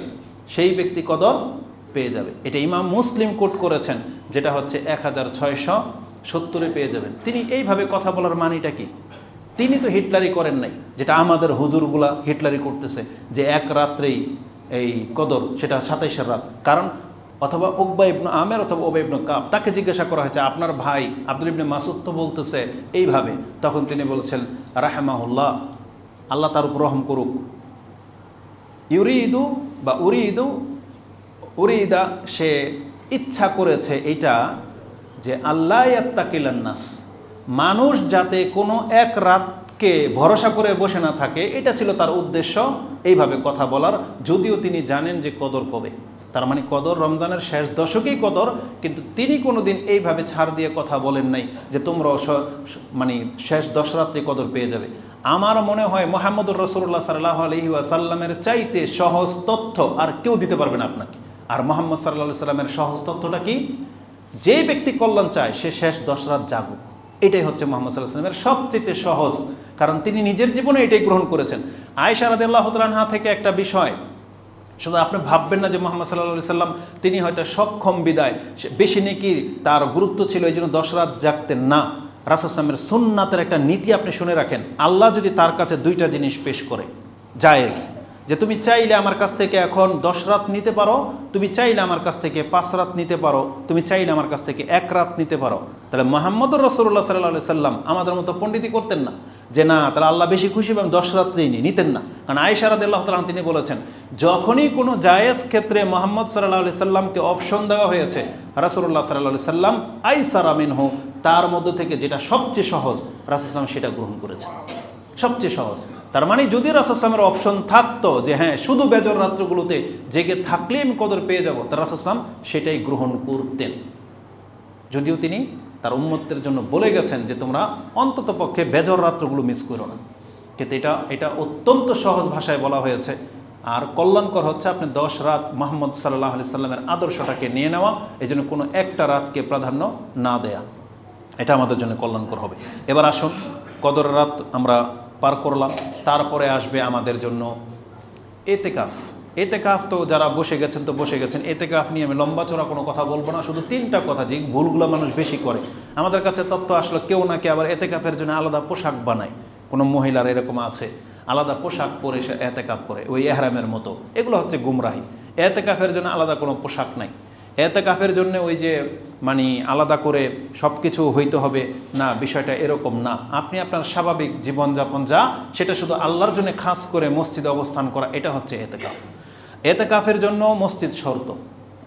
সেই ব্যক্তি কদর পেয়ে যাবে। এটা ইমাম মুসলিম কোট করেছেন, যেটা হচ্ছে 1670 পেয়ে যাবেন। তিনি এইভাবে কথা বলার মানিটা কি? তিনি তো হিটলারি করেন নাই, যেটা আমাদের হুজুরগুলা হিটলারি করতেছে যে এক রাত্রেই এই কদর, সেটা 27 রাত। কারণ অথবা উকবা ইবনে আমের অথবা উবাই ইবনে কাব, তাকে জিজ্ঞাসা করা হয়েছে আপনার ভাই আব্দুল ইবনে মাসউদ তো বলতেছে এইভাবে, তখন তিনি বলছেন রাহমাহুল্লাহ, আল্লাহ তার উপর রহম করুক, ইউরিদু বা উরিদা সে ইচ্ছা করেছে এটা যে আল্লাহ ইয়াত্তাকিলান নাস, মানুষ যাতে কোনো এক রাতকে ভরসা করে বসে না থাকে, এটা ছিল তার উদ্দেশ্য এইভাবে কথা বলার, যদিও তিনি জানেন যে কদর কবে। তার মানে কদর রমজানের শেষ দশকেই কদর, কিন্তু তিনি কোনো দিন এইভাবে ছাড় দিয়ে কথা বলেন নাই যে তোমরা মানে শেষ 10 রাত্রি কদর পেয়ে যাবে। আমার মনে হয় মুহাম্মদুর রাসূলুল্লাহ সাল্লাল্লাহু আলাইহি ওয়াসাল্লামের চাইতে সহজ তথ্য আর কেউ দিতে পারবে না আপনাকে। আর মুহাম্মদ সাল্লাল্লাহু আলাইহি সাল্লামের সহজ তথ্যটা কি? যে ব্যক্তি কল্যাণ চায় সে শেষ 10 রাত জাগুক। এটাই হচ্ছে মুহাম্মদ সাল্লাল্লাহু আলাইহি ওয়াসাল্লামের সবচেয়ে সহজ, কারণ তিনি নিজের জীবনে এটাই গ্রহণ করেছেন। আয়েশা রাদিয়াল্লাহু তাআলা আনহা থেকে একটা বিষয়, শুধু আপনি ভাববেন না যে মুহাম্মদ সাল্লাল্লাহু আলাইহি সাল্লাম তিনি হয়তো সক্ষম বিদায় বেশি নেকি তার গুরুত্ব ছিল এই জন্য 10 রাত জাগতেন না। রাসূল সাল্লাল্লাহু আলাইহি ওয়াসাল্লামের সুন্নাতের একটা নীতি আপনি শুনে রাখেন, আল্লাহ যদি তার কাছে 2টা জিনিস পেশ করে, জায়েজ, যে তুমি চাইলে আমার কাছ থেকে এখন 10 রাত নিতে পারো, তুমি চাইলে আমার কাছ থেকে 5 রাত নিতে পারো, তুমি চাইলে আমার কাছ থেকে 1 রাত নিতে পারো, তাহলে মুহাম্মদুর রাসূলুল্লাহ সাল্লাল্লাহু আলাইহি সাল্লাম আমাদের মতো পণ্ডিতি করতেন না যে না তাহলে আল্লাহ বেশি খুশি এবং 10 রাত্রেই নিতেন না। কারণ আয়েশা রাদিয়াল্লাহু তাআলা তিনি বলেছেন যখনই কোনো জায়েজ ক্ষেত্রে মুহাম্মদ সাল্লাল্লাহু আলাইহি সাল্লামকে অপশন দেওয়া হয়েছে, রাসূলুল্লাহ সাল্লাল্লাহু আলাইহি সাল্লাম আইসারা মিনহু, তার মধ্য থেকে যেটা সবচেয়ে সহজ রাসূল সাল্লাল্লাহু সেটা গ্রহণ করেছে, সবচেয়ে সহজ। তার মানে যদি রাসূল সাল্লাল্লাহু অপশন থাকতো যে হ্যাঁ শুধু বেজর রাত্রগুলোতে জেগে থাকলেই আমি কদর পেয়ে যাব, তার রাসূল সাল্লাল্লাহু সেটাই গ্রহণ করতেন। যদিও তিনি তার উম্মতের জন্য বলে গেছেন যে তোমরা অন্তত পক্ষে বেজর রাত্রগুলো মিস করো না, কিন্তু এটা অত্যন্ত সহজ ভাষায় বলা হয়েছে। আর কল্যাণকর হচ্ছে আপনি 10 রাত মুহাম্মদ সাল্লাল্লাহু আলাইহি সাল্লামের আদর্শটাকে নিয়ে নেওয়া, এই জন্য কোনো একটা রাতকে প্রাধান্য না দেয়া, এটা আমাদের জন্য কল্যাণকর হবে। এবার আসুন, কদর রাত আমরা পার করলাম, তারপরে আসবে আমাদের জন্য এতেকাফ, এতেকাফ তো যারা বসে গেছেন তো বসে গেছেন। এতেকাফ নিয়ে আমি লম্বা চড়া কোনো কথা বলবো না, শুধু 3টা কথা যে ভুলগুলো মানুষ বেশি করে। আমাদের কাছে তথ্য আসলো কেউ নাকি আবার এতেকাফের জন্য আলাদা পোশাক বানায়, কোনো মহিলার এরকম আছে আলাদা পোশাক পরে সে এতেকাফ করে ওই এহরামের মতো, এগুলো হচ্ছে গুমরাহি। এতেকাফের জন্য আলাদা কোনো পোশাক নাই। এতেকাফের জন্য ওই যে মানে আলাদা করে সব কিছু হইতে হবে না, বিষয়টা এরকম না। আপনি আপনার স্বাভাবিক জীবনযাপন যা, সেটা শুধু আল্লাহর জন্য খাস করে মসজিদে অবস্থান করা, এটা হচ্ছে এতেকাফ। এতেকাফের জন্য মসজিদ শর্ত,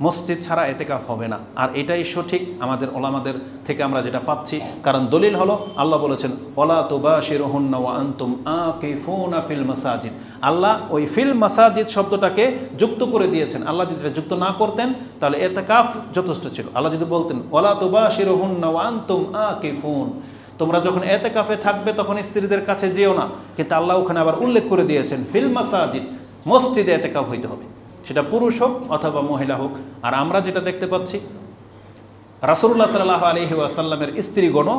মসজিদ ছাড়া এতেকাফ হবে না। আর এটাই সঠিক আমাদের ওলামাদের থেকে আমরা যেটা পাচ্ছি, কারণ দলিল হলো আল্লাহ বলেছেন ওয়ালা তুবাশিরুহুন্না ওয়া আনতুম আকিফুনা ফিল মাসাজিদ। আল্লাহ ওই ফিল মাসাজিদ শব্দটাকে যুক্ত করে দিয়েছেন। আল্লাহ যদি এটা যুক্ত না করতেন তাহলে এতেকাফ যথেষ্ট ছিল। আল্লাহ যদি বলতেন ওয়ালা তুবাশিরুহুন্না ওয়া আনতুম আকিফুন, তোমরা যখন এতেকাফে থাকবে তখন স্ত্রীদের কাছে যেও না, কিন্তু আল্লাহ ওখানে আবার উল্লেখ করে দিয়েছেন ফিল মাসাজিদ, মসজিদে এতেকাফ হইতে হবে, সেটা পুরুষ হোক অথবা মহিলা হোক। আর আমরা যেটা দেখতে পাচ্ছি রাসূলুল্লাহ সাল্লাল্লাহু আলাইহি ওয়াসাল্লামের স্ত্রীগণও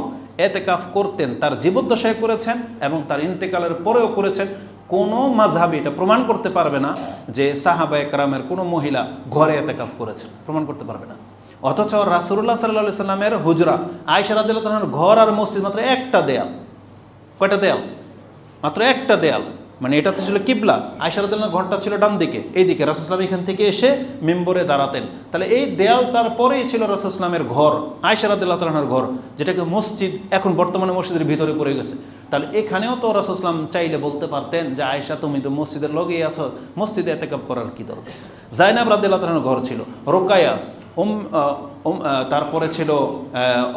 এতেকাফ করতেন, তার জীবদ্দশায় করেছেন এবং তার ইন্তেকালের পরেও করেছেন। কোনো মাযহাবী এটা প্রমাণ করতে পারবে না যে সাহাবায়ে কেরামের কোনো মহিলা ঘরে এতেকাফ করেছেন, প্রমাণ করতে পারবে না। অথচ রাসূলুল্লাহ সাল্লাল্লাহু আলাইহি সাল্লামের হুজরা আয়েশা রাদিয়াল্লাহু তাআলার ঘর আর মসজিদ মাত্র একটা দেয়াল। কয়টা দেয়াল? মাত্র একটা দেয়াল। মানে এটা তো ছিল কিবলা, আয়েশা রাদিয়াল্লাহু ঘরটা ছিল ডান দিকে, এইদিকে রাসূল সাল্লাল্লাহু এখান থেকে এসে মিম্বরে দাঁড়াতেন। তাহলে এই দেয়াল তারপরেই ছিল রাসূল সাল্লামের ঘর, আয়েশা রাদিয়াল্লাহু তাআলার ঘর, যেটাকে মসজিদ এখন বর্তমানে মসজিদের ভিতরে পড়ে গেছে। তাহলে এখানেও তো রাসূল সাল্লাম চাইলে বলতে পারতেন যে আয়েশা তুমি তো মসজিদের লগেই আছো, মসজিদে এতেকাফ করার কি দরকার। জাইনাব রাদিয়াল্লাহু তাআলার ঘর ছিল, রোকায়া, তারপরে ছিল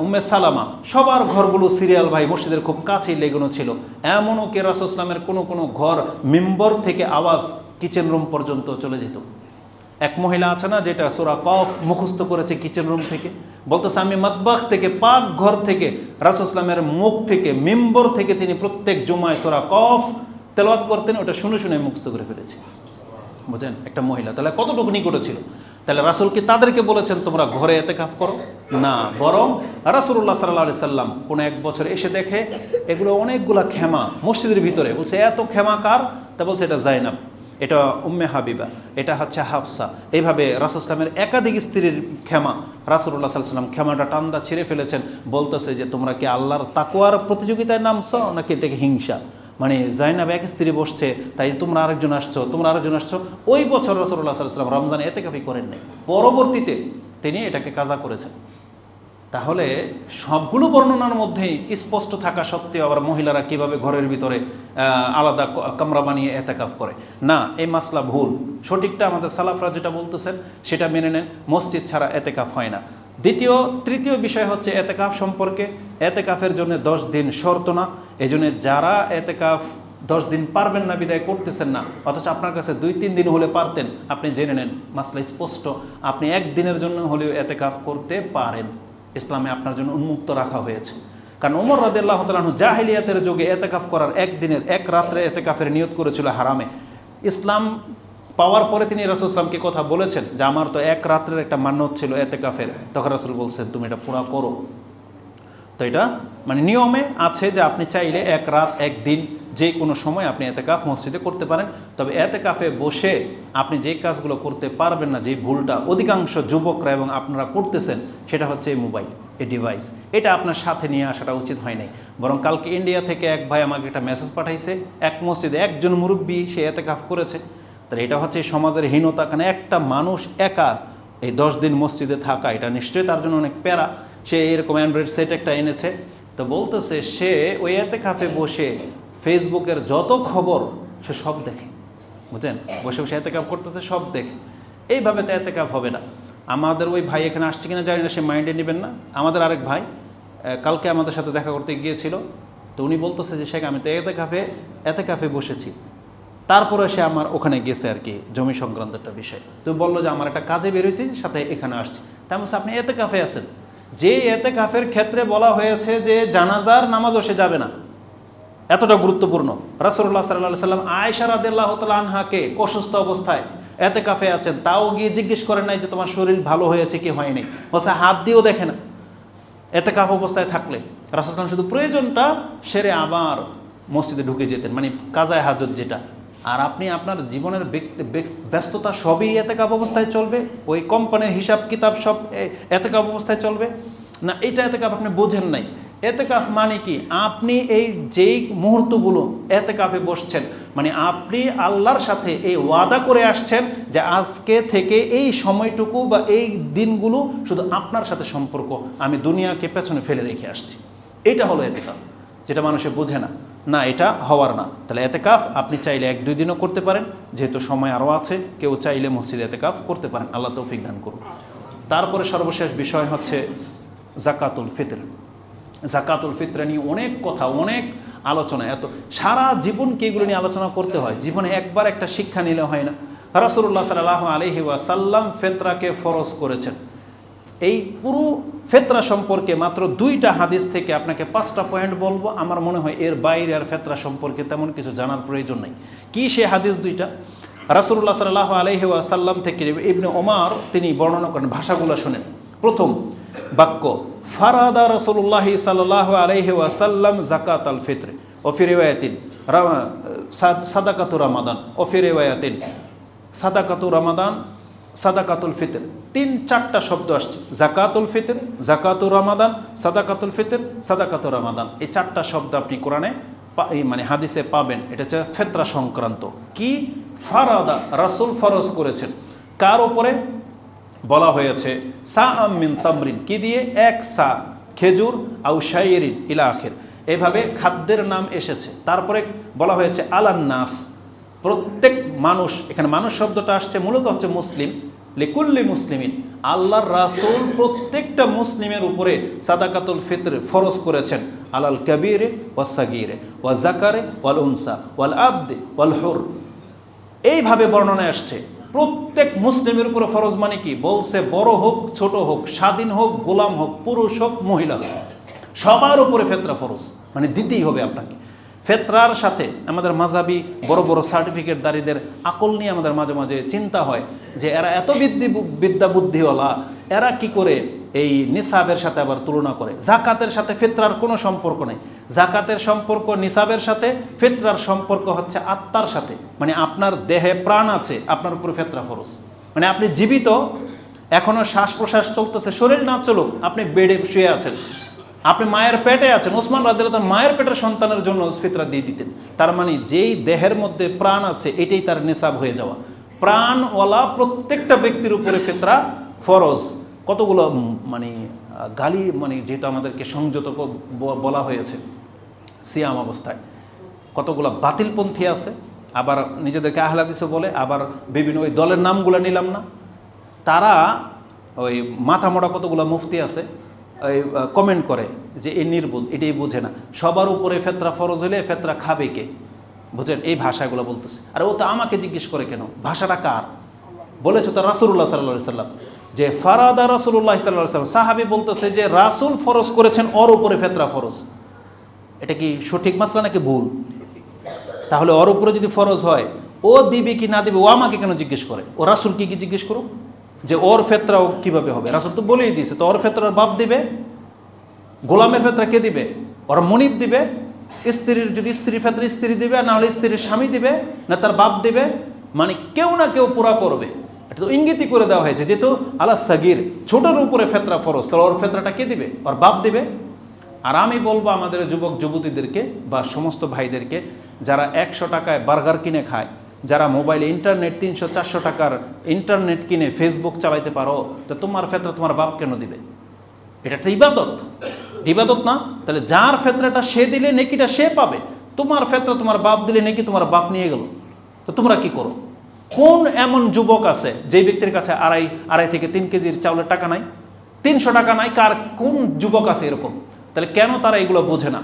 উম্মে সালামা, সবার ঘরগুলো সিরিয়াল ভাই মসজিদের খুব কাছেই লেগুনো ছিল। এমনও কি রাসূল ইসলামের কোনো ঘর মিম্বর থেকে আওয়াজ কিচেন রুম পর্যন্ত চলে যেত। এক মহিলা আছে না যেটা সূরা কফ মুখস্থ করেছে কিচেন রুম থেকে, বলতেছে আমি মাতবাখ থেকে, পাক ঘর থেকে, রাসূল ইসলামের মুখ থেকে, মিম্বর থেকে তিনি প্রত্যেক জুমায় সূরা কফ তেলাওয়াত করতেন, ওটা শুনে শুনে মুখস্থ করে ফেলেছে। বুঝেন, একটা মহিলা তাহলে কতটুকু নিকটে ছিল। তাহলে রাসূল কি তাদেরকে বলেছেন তোমরা ঘরে এতেকাফ করো? না, বরং রাসূলুল্লাহ সাল্লাল্লাহু আলাইহি সাল্লাম কোনো এক বছর এসে দেখে এগুলো অনেকগুলা খেমা মসজিদের ভিতরে, বলছে এত খেমা কার? তা বলছে এটা জাইনাব, এটা উম্মে হাবিবা, এটা হচ্ছে হাফসা। এইভাবে রাসূল ইসলামের একাধিক স্ত্রীর খেমা, রাসূলুল্লাহ সাল্লাল্লাহু আলাইহি সাল্লাম খেমাটা টান্দা ছিঁড়ে ফেলেছেন। বলতেছে যে তোমরা কি আল্লাহর তাকওয়ার প্রতিযোগিতায় নামছো নাকি এটাকে হিংসা? মানে জাইনাব এক স্ত্রী বসছে, তাই তোমরা আরেকজন আসছো, তোমরা আরেকজন আসছো। ওই বছর রাসূলুল্লাহ সাল্লাল্লাহু আলাইহি ওয়াসাল্লাম রমজানে এতেকাফই করেন নাই, পরবর্তীতে তিনি এটাকে কাজা করেছেন। তাহলে সবগুলো বর্ণনার মধ্যেই স্পষ্ট থাকা সত্ত্বেও আবার মহিলারা কিভাবে ঘরের ভিতরে আলাদা কামরা বানিয়ে এতেকাফ করে, না, এই মাসলা ভুল। সঠিকটা আমাদের সালাফরা যেটা বলতেছেন সেটা মেনে নেন, মসজিদ ছাড়া এতেকাফ হয় না। তৃতীয় বিষয় হচ্ছে এতেকাফ সম্পর্কে, এতেকাফের জন্য 10 দিন শর্ত না। এই জন্য যারা এতেকাফ 10 দিন পারবেন না বিদায় করতেছেন না, অথচ আপনার কাছে 2-3 দিন হলে পারতেন, আপনি জেনে নেন মাসলা স্পষ্ট, আপনি 1 দিনের জন্য হলেও এতেকাফ করতে পারেন। ইসলামে আপনার জন্য উন্মুক্ত রাখা হয়েছে। কারণ ওমর রাদিয়াল্লাহু তাআলা আনহু জাহেলিয়াতের যুগে এতেকাফ করার 1 দিনের 1 রাত্রে এতেকাফের নিয়ত করেছিল হারামে। ইসলাম পাওয়ার পরে তিনি রাসূল ইসলামকে কথা বলেছেন যে আমার তো 1 রাত্রের একটা মান্যত ছিল এতেকাফের, তখন রাসূল বলছেন তুমি এটা পুরা করো। তো এটা মানে নিয়মে আছে যে আপনি চাইলে 1 রাত 1 দিন যে কোনো সময় আপনি এতেকাফ মসজিদে করতে পারেন। তবে এতেকাফে বসে আপনি যে কাজগুলো করতে পারবেন না, যে ভুলটা অধিকাংশ যুবকরা এবং আপনারা করতেছেন, সেটা হচ্ছে এই মোবাইল, এই ডিভাইস। এটা আপনার সাথে নিয়ে আসাটা উচিত হয় নাই। বরং কালকে ইন্ডিয়া থেকে এক ভাই আমাকে একটা মেসেজ পাঠাইছে, এক মসজিদে একজন মুরব্বী সে এতেকাফ করেছে। তাহলে এটা হচ্ছে সমাজের হীনতা। কারণ একটা মানুষ একা এই 10 দিন মসজিদে থাকা, এটা নিশ্চয়ই তার জন্য অনেক প্যারা। সে এরকম অ্যান্ড্রয়েড সেট একটা এনেছে, তো বলতেছে সে ওই এতেকাফে বসে ফেসবুকের যত খবর সে সব দেখে। বুঝলেন, বসে বসে এতেকাফ করতেছে, সব দেখে। এইভাবে তো এতেকাফ হবে না। আমাদের ওই ভাই এখানে আসছে কিনা জানি না, সে মাইন্ডে নেবেন না। আমাদের আরেক ভাই কালকে আমাদের সাথে দেখা করতে গিয়েছিল, তো উনি বলতেছে যে শেখ আমি তো এতেকাফে বসেছি, তারপরে সে আমার ওখানে গেছে আর কি, জমি সংক্রান্ত একটা বিষয়। তো বললো যে আমার একটা কাজে বেরোইছি, সাথে এখানে আসছি। তাই বলছে আপনি এতেকাফে আছেন, যে এতেকাফের ক্ষেত্রে বলা হয়েছে যে জানাজার নামাজও সে যাবে না, এতটা গুরুত্বপূর্ণ। রাসূলুল্লাহ সাল্লাল্লাহু আলাইহি ওয়াসাল্লাম আয়েশা রাদিয়াল্লাহু তাআলা আনহাকে অসুস্থ অবস্থায় এতেকাফে আছেন, তাও গিয়ে জিজ্ঞেস করেন নাই যে তোমার শরীর ভালো হয়েছে কি হয়নি, বলছে হাত দিয়েও দেখে না। এতেকাফ অবস্থায় থাকলে রাসূলুল্লাহ সাল্লাল্লাহু আলাইহি ওয়াসাল্লাম শুধু প্রয়োজনটা সেরে আবার মসজিদে ঢুকে যেতেন, মানে কাজায়ে হাজত যেটা, আর আপনি আপনার জীবনের ব্যস্ততা সবই এতেকাফ অবস্থায় চলবে, ওই কোম্পানির হিসাব কিতাব সব এতেকাফ অবস্থায় চলবে না, এটা এতেকাফ আপনি বোঝেন নাই। এতেকাফ মানে কি? আপনি এই যেই মুহূর্তগুলো এতেকাফে বসছেন, মানে আপনি আল্লাহর সাথে এই ওয়াদা করে আসছেন যে আজকে থেকে এই সময়টুকু বা এই দিনগুলো শুধু আপনার সাথে সম্পর্ক, আমি দুনিয়াকে পেছনে ফেলে রেখে আসছি। এটা হলো এতেকাফ, যেটা মানুষে বোঝে না। না, এটা হওয়ার না। তাহলে এতেকাফ আপনি চাইলে 1-2 দিনও করতে পারেন, যেহেতু সময় আরও আছে। কেউ চাইলে মসজিদে এতেকাফ করতে পারেন, আল্লাহ তৌফিক দান করুন। তারপরে সর্বশেষ বিষয় হচ্ছে জাকাতুল ফিতর। জাকাতুল ফিতর নিয়ে অনেক কথা, অনেক আলোচনা, এত সারা জীবনকে এগুলো নিয়ে আলোচনা করতে হয়। জীবনে একবার একটা শিক্ষা নিলে হয় না। রাসূলুল্লাহ সাল্লাল্লাহু আলাইহি ওয়াসাল্লাম ফিতরাকে ফরজ করেছেন। এই পুরো ফিতরা সম্পর্কে মাত্র 2টা হাদিস থেকে আপনাকে 5টা পয়েন্ট বলবো। আমার মনে হয় এর বাইরে আর ফিতরা সম্পর্কে তেমন কিছু জানার প্রয়োজন নেই। কি সে হাদিস 2টা? রাসূলুল্লাহ সাল্লাল্লাহু আলাইহি ওয়াসাল্লাম থেকে ইবনে ওমর তিনি বর্ণনা করেন, ভাষাগুলো শুনেন। প্রথম বাক্য, ফারাদা রাসূলুল্লাহ সাল্লাল্লাহু আলাইহি ওয়াসাল্লাম যাকাতাল ফিতর ও ফি রিওয়ায়াতিন সাদাকাতু রমাদান ও ফি রিওয়ায়াতিন সাদাকাতু রমাদান সাদাকাতুল ফিতর। 3-4টা শব্দ আসছে, জাকাতুল ফিতর, জাকাতুর রমাদান, সাদাকাতুল ফিতর, সাদাকাতুর রমাদান। এই 4টা শব্দ আপনি কোরআনে মানে হাদিসে পাবেন। এটা হচ্ছে ফিতরা সংক্রান্ত। কি? ফারাদা, রাসূল ফরজ করেছেন। কার উপরে? বলা হয়েছে সাআম মিন তামরিন, কি দিয়ে? 1 সা খেজুর, আউ শাইরিন ইলা আখির, এভাবে খাদ্যের নাম এসেছে। তারপরে বলা হয়েছে আলান নাস, প্রত্যেক মানুষ। এখানে মানুষ শব্দটা আসছে মূলত হচ্ছে মুসলিম, লিকুল্লি মুসলিমিন। আল্লাহর রাসূল প্রত্যেকটা মুসলিমের উপরে সাদাকাতুল ফিতর ফরজ করেছেন। আলাল কাবীরে ওয়াস সাগীরে ওয়া যাকারে ওয়াল উনসা ওয়াল আবদে ওয়াল হুর, এইভাবে বর্ণনা আসছে। প্রত্যেক মুসলিমের উপরে ফরজ মানে কি? বলছে বড় হোক ছোট হোক, স্বাধীন হোক গোলাম হোক, পুরুষ হোক মহিলা হোক, সবার উপরে ফিতরা ফরজ, মানে দিতেই হবে আপনাকে। ফিতরার সাথে আমাদের মাযহাবি বড় বড় সার্টিফিকেটদারীদের আকল নিয়ে আমাদের মাঝে মাঝে চিন্তা হয় যে এরা এত বিদ্যা বুদ্ধিওয়ালা, এরা কি করে এই নিসাবের সাথে আবার তুলনা করে। জাকাতের সাথে ফিতরার কোনো সম্পর্ক নেই। জাকাতের সম্পর্ক নিসাবের সাথে, ফিতরার সম্পর্ক হচ্ছে আত্মার সাথে। মানে আপনার দেহে প্রাণ আছে, আপনার উপরে ফিতরা ফরজ। মানে আপনি জীবিত, এখনো শ্বাস প্রশ্বাস চলতেছে, শরীর না চলুক, আপনি বেডে শুয়ে আছেন, আপনি মায়ের পেটে আছেন। ওসমান রাদিয়াল্লাহু তাআলা মায়ের পেটের সন্তানের জন্য ফিতরা দিয়ে দিতেন। তার মানে যেই দেহের মধ্যে প্রাণ আছে, এটাই তার নিসাব হয়ে যাওয়া। প্রাণওয়ালা প্রত্যেকটা ব্যক্তির উপরে ফিতরা ফরজ। কতগুলো মানে গালি, মানে যেহেতু আমাদেরকে সংযত বলা হয়েছে সিয়াম অবস্থায়, কতগুলো বাতিলপন্থী আছে, আবার নিজেদেরকে আহলে হাদিসও বলে, আবার বিভিন্ন ওই দলের নামগুলো নিলাম না, তারা ওই মাথা মোটা কতগুলো মুফতি আছে, ওই কমেন্ট করে যে এই নির্বোধ, এটাই বোঝে না, সবার উপরে ফিতরা ফরজ হলে ফিতরা খাবে কে? বুঝেন, এই ভাষাগুলো বলতেছে। আর ও তো আমাকে জিজ্ঞেস করে কেন? ভাষাটা কার বলেছো? তো রাসূলুল্লাহ সাল্লাল্লাহু আলাইহি সাল্লাম, যে ফারাদা রাসূলুল্লাহ সাল্লাল্লাহু আলাইহি সাল্লাম, সাহাবী বলতেছে যে রাসূল ফরজ করেছেন, ওর উপরে ফিতরা ফরজ। এটা কি সঠিক মাসলা নাকি ভুল? তাহলে ওর উপরে যদি ফরজ হয়, ও দিবে কি না দিবে, ও আমাকে কেন জিজ্ঞেস করে? ও রাসূল কি জিজ্ঞেস করুক যে ওর ফিতরাও কিভাবে হবে? রাসূল তো বলেই দিয়েছে। তো ওর ফিতরার বাপ দিবে, গোলামের ফিতরা কে দিবে? ওর মনিব দিবে। স্ত্রীর যদি স্ত্রী ফিতরা স্ত্রী দিবে, না হলে স্ত্রীর স্বামী দিবে, না তার বাপ দিবে। মানে কেউ না কেউ পুরা করবে। এটা তো ইঙ্গিতই করে দেওয়া হয়েছে, যেহেতু আলা সাগীর, ছোটোর উপরে ফিতরা ফরজ, তাহলে ওর ফিতরাটা কে দিবে? ওর বাপ দিবে। আর আমি বলবো আমাদের যুবক যুবতীদেরকে বা সমস্ত ভাইদেরকে, যারা 100 টাকায় বার্গার কিনে খায়, যারা মোবাইলে ইন্টারনেট 300-400 টাকার ইন্টারনেট কিনে ফেসবুক চালাইতে পারো, তো তোমার ফিতরা তোমার বাপ কেন দিবে? এটা একটা ইবাদত, ইবাদত না? তাহলে যার ফিতরাটা সে দিলে নেকিটা সে পাবে। তোমার ফিতরা তোমার বাপ দিলে নেকি তোমার বাপ নিয়ে গেল। তো তোমরা কি করো? কোন এমন যুবক আছে যেই ব্যক্তির কাছে আড়াই থেকে 3 কেজির চাউলের টাকা নাই, 300 টাকা নাই? কোন যুবক আছে এরকম? তাহলে কেন তারা এগুলো বোঝে না?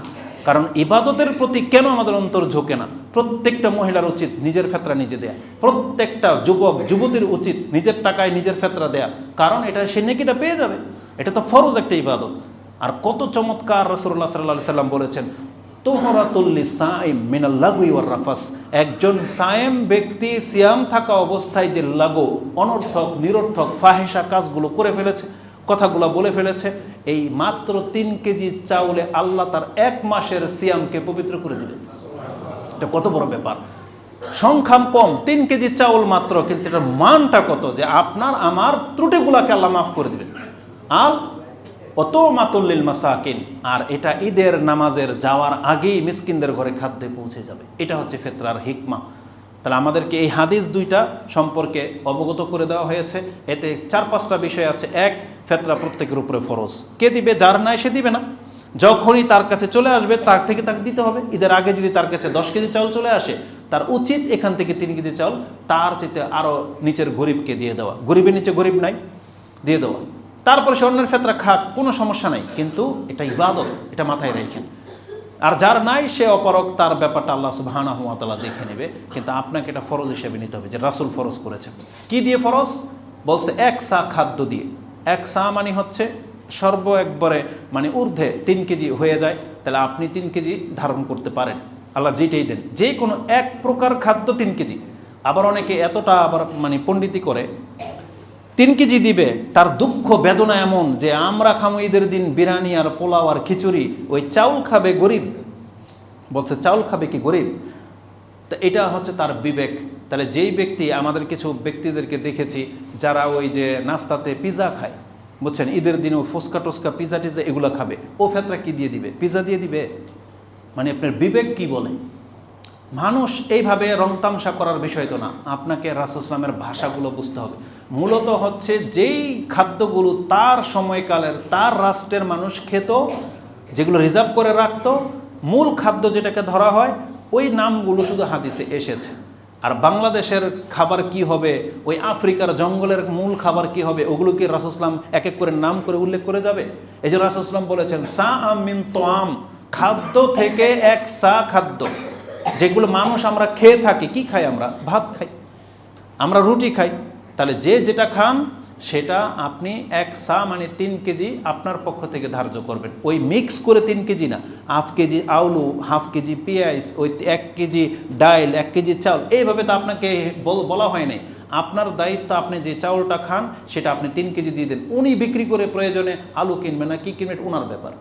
কারণ ইবাদতের প্রতি কেন আমাদের অন্তর ঝোঁকে না? প্রত্যেকটা মহিলার উচিত নিজের ফিতরা নিজে দেয়া, প্রত্যেকটা যুবক যুবতীর উচিত নিজের টাকায় নিজের ফিতরা দেয়া, কারণ এটা সে নেকিটা পেয়ে যাবে। এটা তো ফরজ একটা ইবাদত। আর কত চমৎকার রাসূলুল্লাহ সাল্লাল্লাহু আলাইহি সাল্লাম বলেছেন, তুহরাতুল লিসাইম মিনাল লাগwi ওয়ার রাফাস। একজন সায়েম ব্যক্তি সিয়াম থাকা অবস্থায় যে লাগো, অনর্থক নিরর্থক ফাহিশা কাজগুলো করে ফেলেছে, কথাগুলো বলে ফেলেছে, এই মাত্র 3 কেজি চাউলে আল্লাহ তার 1 মাসের সিয়ামকে পবিত্র করে দিলেন। এটা কত বড় ব্যাপার! সংখ্যা কম, 3 কেজি চাউল মাত্র, কিন্তু এটার মানটা কত, যে আপনার আমার ত্রুটিগুলাকে আল্লাহ মাফ করে দিবেন। আর অত মাতুল্লিল মাসাকিন, আর এটা ঈদের নামাজের যাওয়ার আগেই মিসকিনদের ঘরে খাদ্যে পৌঁছে যাবে। এটা হচ্ছে ফিতরার হিকমা। তাহলে আমাদেরকে এই হাদিস দুইটা সম্পর্কে অবগত করে দেওয়া হয়েছে। এতে 4-5টা বিষয় আছে। এক, ফিতরা প্রত্যেকের উপরে ফরজ। কে দিবে? যার নাই সে দিবে না। যখনই তার কাছে চলে আসবে তার থেকে তাকে দিতে হবে। ঈদের আগে যদি তার কাছে 10 কেজি চাউল চলে আসে, তার উচিত এখান থেকে 3 কেজি চাউল তার চেয়ে আরও নিচের গরিবকে দিয়ে দেওয়া। গরিবের নিচে গরিব নাই, দিয়ে দেওয়া। তারপরে সে অন্যের ফিতরা খাক, কোনো সমস্যা নাই, কিন্তু এটা ইবাদত, এটা মাথায় রাখেন। আর যার নাই সে অপরক, তার ব্যাপারটা আল্লাহ সুবহানাহু ওয়া তাআলা দেখে নেবে, কিন্তু আপনাকে এটা ফরজ হিসেবে নিতে হবে, যে রাসূল ফরজ করেছেন। কি দিয়ে ফরজ? বলছে 1 সা খাদ্য দিয়ে। 1 সা মানে হচ্ছে সর্ব একবারে মানে ঊর্ধ্বে 3 কেজি হয়ে যায়, তাহলে আপনি 3 কেজি ধারণ করতে পারেন। আল্লাহ যেটাই দেন, যে কোনো এক প্রকার খাদ্য 3 কেজি। আবার অনেকে এতটা আবার মানে পণ্ডিতি করে 3 কেজি দিবে, তার দুঃখ বেদনা এমন যে আমরা খামো ঈদের দিন বিরিয়ানি আর পোলাও আর খিচুড়ি, ওই চাউল খাবে গরিব। বলছে চাউল খাবে কি গরিব? তো এটা হচ্ছে তার বিবেক। তাহলে যেই ব্যক্তি, আমাদের কিছু ব্যক্তিদেরকে দেখেছি যারা ওই যে নাস্তাতে পিজা খায়, বুঝছেন, ঈদের দিনেও ফুচকা টুচকা পিজা টিজা এগুলো খাবে, ও ফেতরা কি দিয়ে দিবে? পিজা দিয়ে দিবে? মানে আপনার বিবেক কি বলে? মানুষ এইভাবে রংতামশা করার বিষয় তো না। আপনাকে রাসূল ইসলামের ভাষাগুলো বুঝতে হবে। মূলত হচ্ছে যেই খাদ্যগুলো তার সময়কালের, তার রাষ্ট্রের মানুষ খেত, যেগুলো রিজার্ভ করে রাখতো, মূল খাদ্য যেটাকে ধরা হয়, ওই নামগুলো শুধু হাদিসে এসেছে। আর বাংলাদেশের খাবার কি হবে, ওই আফ্রিকার জঙ্গলের মূল খাবার কি হবে, ওগুলো কি রাসূল ইসলাম এক এক করে নাম করে উল্লেখ করে যাবে? এই যে রাসূল ইসলাম বলেছেন সা আম মিন তোয়াম, খাদ্য থেকে 1 সা খাদ্য, যেগুলো মানুষ আমরা খেয়ে থাকি। কি খাই আমরা? ভাত খাই, আমরা রুটি খাই। তাহলে যে যেটা খান সেটা আপনি 1 সা মানে 3 কেজি আপনার পক্ষ থেকে ধার্য করবেন। ওই মিক্স করে 3 কেজি না, 1/2 কেজি আলু, 1/2 কেজি পেঁয়াজ, ওই 1 কেজি ডাল, 1 কেজি চাউল, এইভাবে তো আপনাকে বলা হয় নাই। আপনার দায়িত্ব, আপনি যে চাউলটা খান সেটা আপনি 3 কেজি দিয়ে দেন। উনি বিক্রি করে প্রয়োজনে আলু কিনবে না কি কিনবে, ওনার ব্যাপার।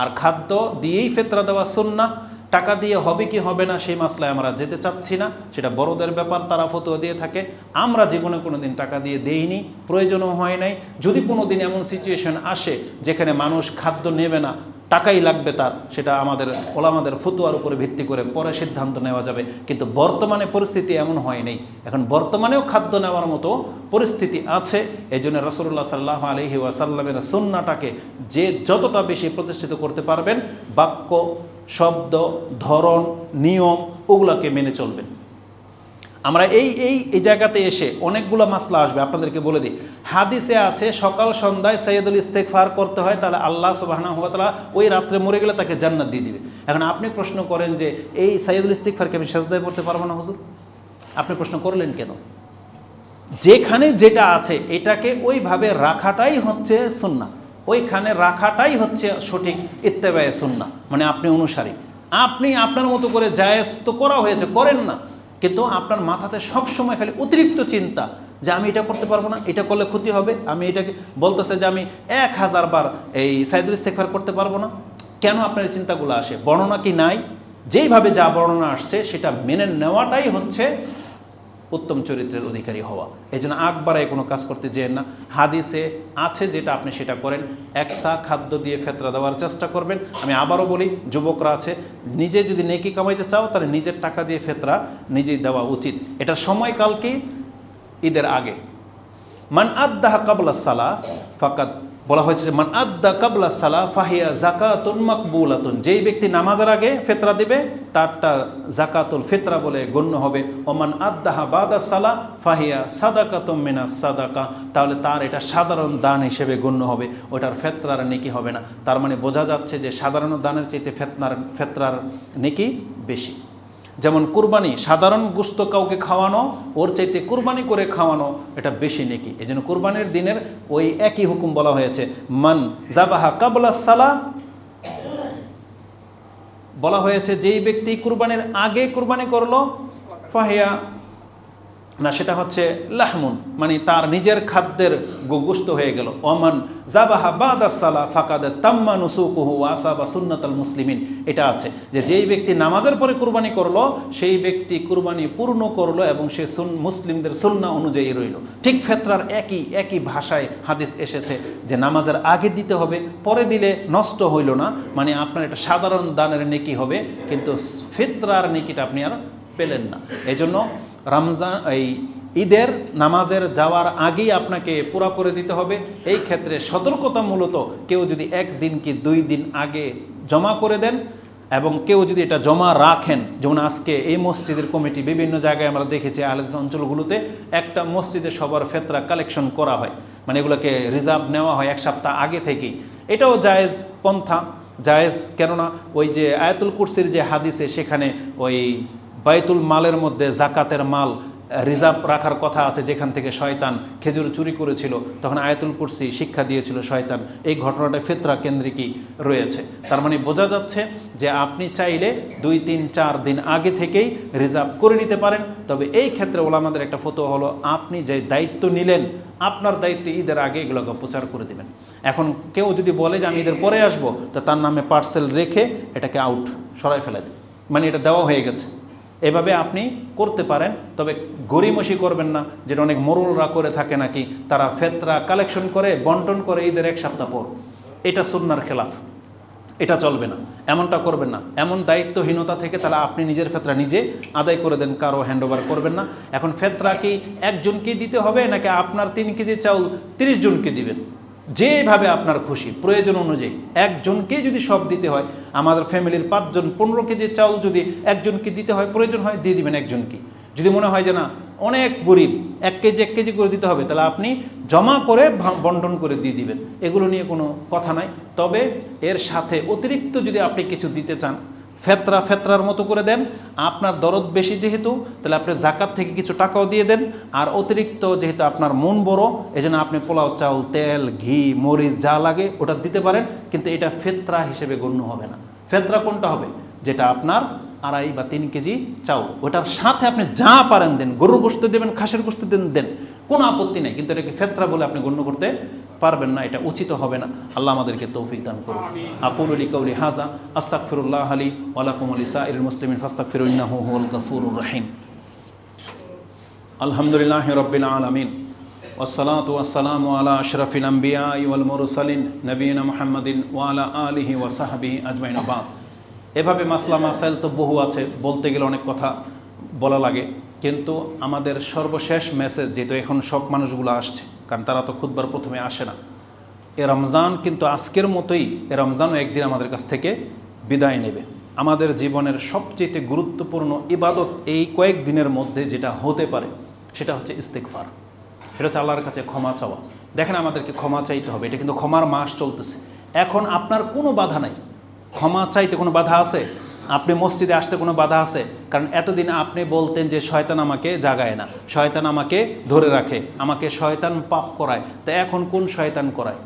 আর খাদ্য দিয়েই ফিতরা দেওয়া সুন্নাহ। টাকা দিয়ে হবে কি হবে না সেই মাসলায় আমরা যেতে চাচ্ছি না, সেটা বড়দের ব্যাপার, তারা ফতোয়া দিয়ে থাকে। আমরা জীবনে কোনো দিন টাকা দিয়ে দেইনি, প্রয়োজনও হয় নাই। যদি কোনো দিন এমন সিচুয়েশন আসে যেখানে মানুষ খাদ্য নেবে না, টাকাই লাগবে তার, সেটা আমাদের ওলামাদের ফতোয়ার উপরে ভিত্তি করে পরে সিদ্ধান্ত নেওয়া যাবে। কিন্তু বর্তমানে পরিস্থিতি এমন হয় নাই। এখন বর্তমানেও খাদ্য নেওয়ার মতো পরিস্থিতি আছে। এই জন্য রাসূলুল্লাহ সাল্লাল্লাহু আলাইহি ওয়াসাল্লামের সুন্নাহটাকে যে যতটা বেশি প্রতিষ্ঠিত করতে পারবেন, বাক্য, শব্দ, ধরন, নিয়ম, ওগুলাকে মেনে চলবেন। আমরা এই জায়গাতে এসে অনেকগুলো মাসলা আসবে, আপনাদেরকে বলে দিই। হাদিসে আছে সকাল সন্ধ্যায় সাইয়্যিদুল ইস্তিগফার করতে হয়, তাহলে আল্লাহ সুবহানাহু ওয়া তাআলা ওই রাত্রে মরে গেলে তাকে জান্নাত দিয়ে দিবে। এখন আপনি প্রশ্ন করেন যে এই সাইয়্যিদুল ইস্তিগফারকে আমি সিজদায় পড়তে পারবো না হুজুর? আপনি প্রশ্ন করলেন কেন? যেখানে যেটা আছে এটাকে ওইভাবে রাখাটাই হচ্ছে সুন্নাহ, ওইখানে রাখাটাই হচ্ছে সঠিক ইত্তেবায়ে সুন্নাহ, মানে আপনি অনুসারী। আপনি আপনার মতো করে জায়েজ তো করা হয়েছে, করেন না, কিন্তু আপনার মাথাতে সবসময় খালি অতিরিক্ত চিন্তা যে আমি এটা করতে পারবো না, এটা করলে ক্ষতি হবে, আমি এটাকে বলতেছে যে আমি 1000 বার এই সাইয়্যিদুল ইস্তিগফার করতে পারবো না। কেন আপনার এই চিন্তাগুলো আসে? বর্ণনা কি নাই? যেইভাবে যা বর্ণনা আসছে সেটা মেনে নেওয়াটাই হচ্ছে উত্তম চরিত্রের অধিকারী হওয়া। এই জন্য আকবারায় কোনো কাজ করতে যেন না। হাদিসে আছে যেটা আপনি সেটা করেন। 1 সা খাদ্য দিয়ে ফিতরা দেওয়ার চেষ্টা করবেন। আমি আবারও বলি, যুবকরা আছে, নিজে যদি নেকি কামাইতে চাও তাহলে নিজের টাকা দিয়ে ফিতরা নিজেই দেওয়া উচিত। এটার সময়কাল কি? ঈদের আগে। মান আদ্দাহা কাবলা সালাহ ফাকাদ, বলা হয়েছে যে মান আদ্দা কাবলা সালাহ ফাহিয়া যাকাতুন মাকবুলাতুন, যেই ব্যক্তি নামাজের আগে ফিতরা দিবে তারটা যাকাতুল ফিতরা বলে গণ্য হবে। ওমান আদ্দাহা বাদা সালাহ ফাহিয়া সাদাকাতুম মিনাস সাদাকা, তাহলে তার এটা সাধারণ দান হিসেবে গণ্য হবে, ওটার ফিতরার নেকি হবে না। তার মানে বোঝা যাচ্ছে যে সাধারণ দানের চাইতে ফিতরার নেকি বেশি। যেমন কুরবানি, সাধারণ গোশত কাউকে খাওয়ানো, ওর চাইতে কুরবানি করে খাওয়ানো এটা বেশি নেকি। এই জন্য কুরবানির দিনের ওই একই হুকুম বলা হয়েছে। মান যাবাহা কাবলা সালাহ, বলা হয়েছে যেই ব্যক্তি কুরবানির আগে কুরবানি করলো, ফাহিয়া না, সেটা হচ্ছে লাহমুন, মানে তার নিজের খাদ্যের গোস্ত হয়ে গেল। ওমান জাবাহা বাদাস সালা ফাকাদ তাম্মা নুসুকুহু ওয়া আসাবা সুন্নাতাল মুসলিমিন, এটা আছে যে যেই ব্যক্তি নামাজের পরে কুরবানি করলো সেই ব্যক্তি কুরবানি পূর্ণ করলো এবং সে মুসলিমদের সুন্নাহ অনুযায়ী রইল। ঠিক ফিতরার একই ভাষায় হাদিস এসেছে যে নামাজের আগে দিতে হবে, পরে দিলে নষ্ট হইল না, মানে আপনার এটা সাধারণ দানের নেকি হবে, কিন্তু ফিতরার নেকিটা আপনি আর পেলেন না। এই জন্য রমজান এই ঈদের নামাজের যাওয়ার আগেই আপনাকে পুরা করে দিতে হবে। এই ক্ষেত্রে সতর্কতা মূলত কেউ যদি 1 দিন কি 2 দিন আগে জমা করে দেন এবং কেউ যদি এটা জমা রাখেন, যেমন আজকে এই মসজিদের কমিটি বিভিন্ন জায়গায় আমরা দেখেছি আহলে হাদিস অঞ্চলগুলোতে একটা মসজিদে সবার ফিতরা কালেকশন করা হয়, মানে এগুলোকে রিজার্ভ নেওয়া হয় 1 সপ্তাহ আগে থেকেই। এটাও জায়েজ পন্থা, জায়েজ, কেননা ওই যে আয়াতুল কুরসির যে হাদিসে সেখানে ওই বাইতুল মালের মধ্যে জাকাতের মাল রিজার্ভ রাখার কথা আছে, যেখান থেকে শয়তান খেজুর চুরি করেছিল, তখন আয়াতুল কুরসি শিক্ষা দিয়েছিল শয়তান। এই ঘটনাটা ফিতরা কেন্দ্রিকই রয়েছে। তার মানে বোঝা যাচ্ছে যে আপনি চাইলে 2, 3, 4 দিন আগে থেকেই রিজার্ভ করে নিতে পারেন। তবে এই ক্ষেত্রে ওলামাদের একটা ফতোয়া হলো, আপনি যে দায়িত্ব নিলেন আপনার দায়িত্ব ঈদের আগে এগুলোকে প্রচার করে দেবেন। এখন কেউ যদি বলে যে আমি ঈদের পরে আসবো, তো তার নামে পার্সেল রেখে এটাকে আউট সরাই ফেলে দেন, মানে এটা দেওয়া হয়ে গেছে। এভাবে আপনি করতে পারেন, তবে গরিমসি করবেন না, যেটা অনেক মোরলরা করে থাকে নাকি, তারা ফিতরা কালেকশন করে বন্টন করে ঈদের 1 সপ্তাহ পর। এটা সুন্নাহর খেলাফ, এটা চলবে না, এমনটা করবেন না। এমন দায়িত্বহীনতা থেকে তাহলে আপনি নিজের ফিতরা নিজে আদায় করে দেন, কারো হ্যান্ডওভার করবেন না। এখন ফিতরা কি একজনকে দিতে হবে নাকি আপনার 3 কেজি চাউল 30 জনকে দিবেন? যেভাবে আপনার খুশি, প্রয়োজন অনুযায়ী। একজনকে যদি সব দিতে হয়, আমাদের ফ্যামিলির 5 জন 15 কেজি চাউল যদি একজনকে দিতে হয়, প্রয়োজন হয় দিয়ে দিবেন একজনকে। যদি মনে হয় যে না অনেক গরিব 1 কেজি করে দিতে হবে, তাহলে আপনি জমা করে বন্টন করে দিয়ে দিবেন, এগুলো নিয়ে কোনো কথা নাই। তবে এর সাথে অতিরিক্ত যদি আপনি কিছু দিতে চান, ফেতরার মতো করে দেন। আপনার দরদ বেশি যেহেতু, তাহলে আপনি জাকাত থেকে কিছু টাকাও দিয়ে দেন। আর অতিরিক্ত যেহেতু আপনার মন বড়, এই জন্য আপনি পোলাও চাউল, তেল, ঘি, মরিচ যা লাগে ওটা দিতে পারেন, কিন্তু এটা ফিতরা হিসেবে গণ্য হবে না। ফিতরা কোনটা হবে? যেটা আপনার 2.5 বা 3 কেজি চাউল, ওটার সাথে আপনি যা পারেন দেন, গরুর গোশত দেবেন, খাসির গোশত দেন, কোনো আপত্তি নেই, কিন্তু এটাকে ফিতরা বলে আপনি গণ্য করতে পারবেন না, এটা উচিত হবে না। আল্লাহ আমাদেরকে তৌফিক দান করুন। আকুলু লিকাউলি হাযা আস্তাগফিরুল্লাহ লি ওয়া লাকুম ওয়া লিসাইরিল মুসলিমিন ফাস্তাগফিরু ইন্নাহু হুয়াল গফুরুর রহিম। আলহামদুলিল্লাহি রাব্বিল আলামিন ওয়াসসালাতু ওয়াসসালামু আলা আশরাফিল আমবিয়া ওয়াল মুরসালিন নবিয়িনা মুহাম্মাদিন ওয়া আলা আলিহি ওয়া সাহবিহি আজমাইন। বাদ এভাবে মাসলা মাসাইল তো বহু আছে, বলতে গেলে অনেক কথা বলা লাগে, কিন্তু আমাদের সর্বশেষ মেসেজ, যেহেতু এখন সব মানুষগুলো আসছে, কারণ তারা তো খুতবার প্রথমে আসে না, এ রমজান কিন্তু আজকের মতোই এ রমজানও একদিন আমাদের কাছ থেকে বিদায় নেবে। আমাদের জীবনের সবচেয়ে গুরুত্বপূর্ণ ইবাদত এই কয়েকদিনের মধ্যে যেটা হতে পারে সেটা হচ্ছে ইস্তিগফার, সেটা হচ্ছে আল্লাহর কাছে ক্ষমা চাওয়া। দেখেন আমাদেরকে ক্ষমা চাইতে হবে, এটা কিন্তু ক্ষমার মাস চলতেছে। এখন আপনার কোনো বাধা নাই, ক্ষমা চাইতে কোনো বাধা আছে? আপনি মসজিদে আসতে কোনো বাধা আছে? কারণ এতদিন আপনি বলতেন যে শয়তান আমাকে জাগায় না, শয়তান আমাকে ধরে রাখে, আমাকে শয়তান পাপ করায়। তো এখন কোন শয়তান করায়?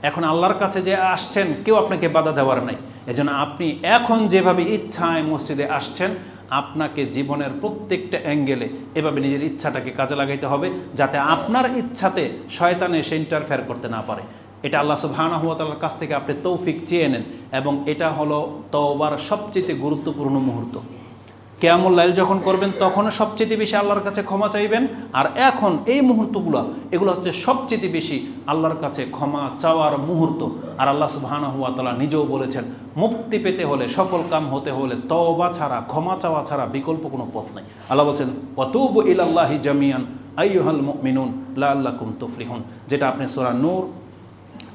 এখন আল্লাহর কাছে যে আসছেন, কেউ আপনাকে বাধা দেওয়ার নাই। এজন্য আপনি এখন যেভাবে ইচ্ছায় মসজিদে আসছেন, আপনাকে জীবনের প্রত্যেকটা অ্যাঙ্গেলে এভাবে নিজের ইচ্ছাটাকে কাজে লাগাইতে হবে, যাতে আপনার ইচ্ছাতে শয়তান এসে ইন্টারফেয়ার করতে না পারে। এটা আল্লাহ সুবহানাহু ওয়া তাআলার কাছ থেকে আপনি তৌফিক চেয়ে নেন, এবং এটা হলো তওবার সবচেয়ে গুরুত্বপূর্ণ মুহূর্ত। কিয়ামুল লাইল যখন করবেন তখনও সবচেয়ে বেশি আল্লাহর কাছে ক্ষমা চাইবেন, আর এখন এই মুহূর্তগুলো এগুলো হচ্ছে সবচেয়ে বেশি আল্লাহর কাছে ক্ষমা চাওয়ার মুহূর্ত। আর আল্লাহ সুবহানাহু ওয়া তাআলা নিজেও বলেছেন, মুক্তি পেতে হলে, সফল কাম হতে হলে তওবা ছাড়া, ক্ষমা চাওয়া ছাড়া বিকল্প কোনো পথ নাই। আল্লাহ বলছেন ওয়াতুবু ইলাল্লাহি জামিয়ান আইয়ুহাল মুমিনুন লাআল্লাকুম তুফলিহুন, যেটা আপনি সূরা নূর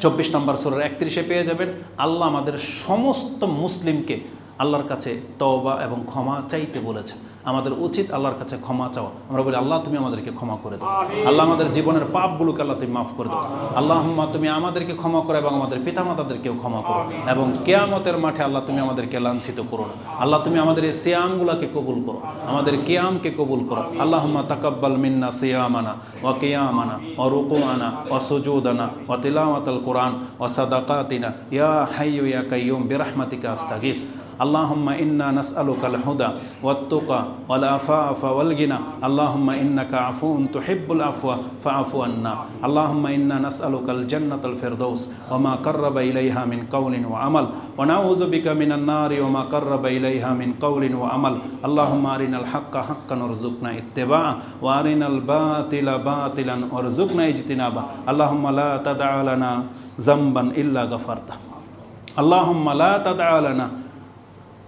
24 নম্বর সূরার 31-এ পেয়ে যাবেন। আল্লাহ আমাদের সমস্ত মুসলিমকে আল্লাহর কাছে তওবা এবং ক্ষমা চাইতে বলেছেন। আমাদের উচিত আল্লাহর কাছে ক্ষমা চাওয়া। আমরা বলি আল্লাহ তুমি আমাদেরকে ক্ষমা করে দাও, আল্লাহ আমাদের জীবনের পাপগুলোকে আল্লাহ তুমি মাফ করে দাও, আল্লাহুম্মা তুমি আমাদেরকে ক্ষমা করো এবং আমাদের পিতামাতাদেরকেও ক্ষমা করো, এবং কিয়ামতের মাঠে আল্লাহ তুমি আমাদেরকে লাঞ্ছিত করো না। আল্লাহ তুমি আমাদের এই সিয়ামগুলোকে কবুল করো, আমাদের কিয়ামকে কবুল করো। আল্লাহুম্মা তাকাব্বাল মিন্না সিয়ামানা ওয়া কিয়ামানা ওয়া রুকুআনা ওয়া সুজুদানা ওয়া তিলাওয়াতাল কুরআন ওয়া সাদাকাতিনা ইয়া হাইয়্যু ইয়া কাইয়্যুম বিরহমাতিকা আস্তাগীস। আল্লাহুম্মা ইন্না নাসআলুকাল হুদা ওয়াত তুকা ওয়াল আফাফা ওয়াল গিনা আল্লাহুম্মা ইন্নাকা আফুউন তুহিব্বুল আফওয়া ফাআফু আন্না আল্লাহুম্মা ইন্না নাসআলুকাল জান্নাতাল ফিরদাউস ওয়া মা কাররাবা ইলাইহা মিন কাউলিন ওয়া আমাল ওয়া নাউযু বিকা মিনান নারি ওয়া মা কাররাবা ইলাইহা মিন কাউলিন ওয়া আমাল আল্লাহুম্মা আরিনাল হাক্কা হাক্কান ওয়ারযুকনা ইত্তিবাআ ওয়া আরিনাল বাতিলা বাতিলান ওয়ারযুকনা ইজতিনাবা আল্লাহুম্মা লা তাদআ লানা যামবান ইল্লা গাফারতা আল্লাহুম্মা লা তাদআ লানা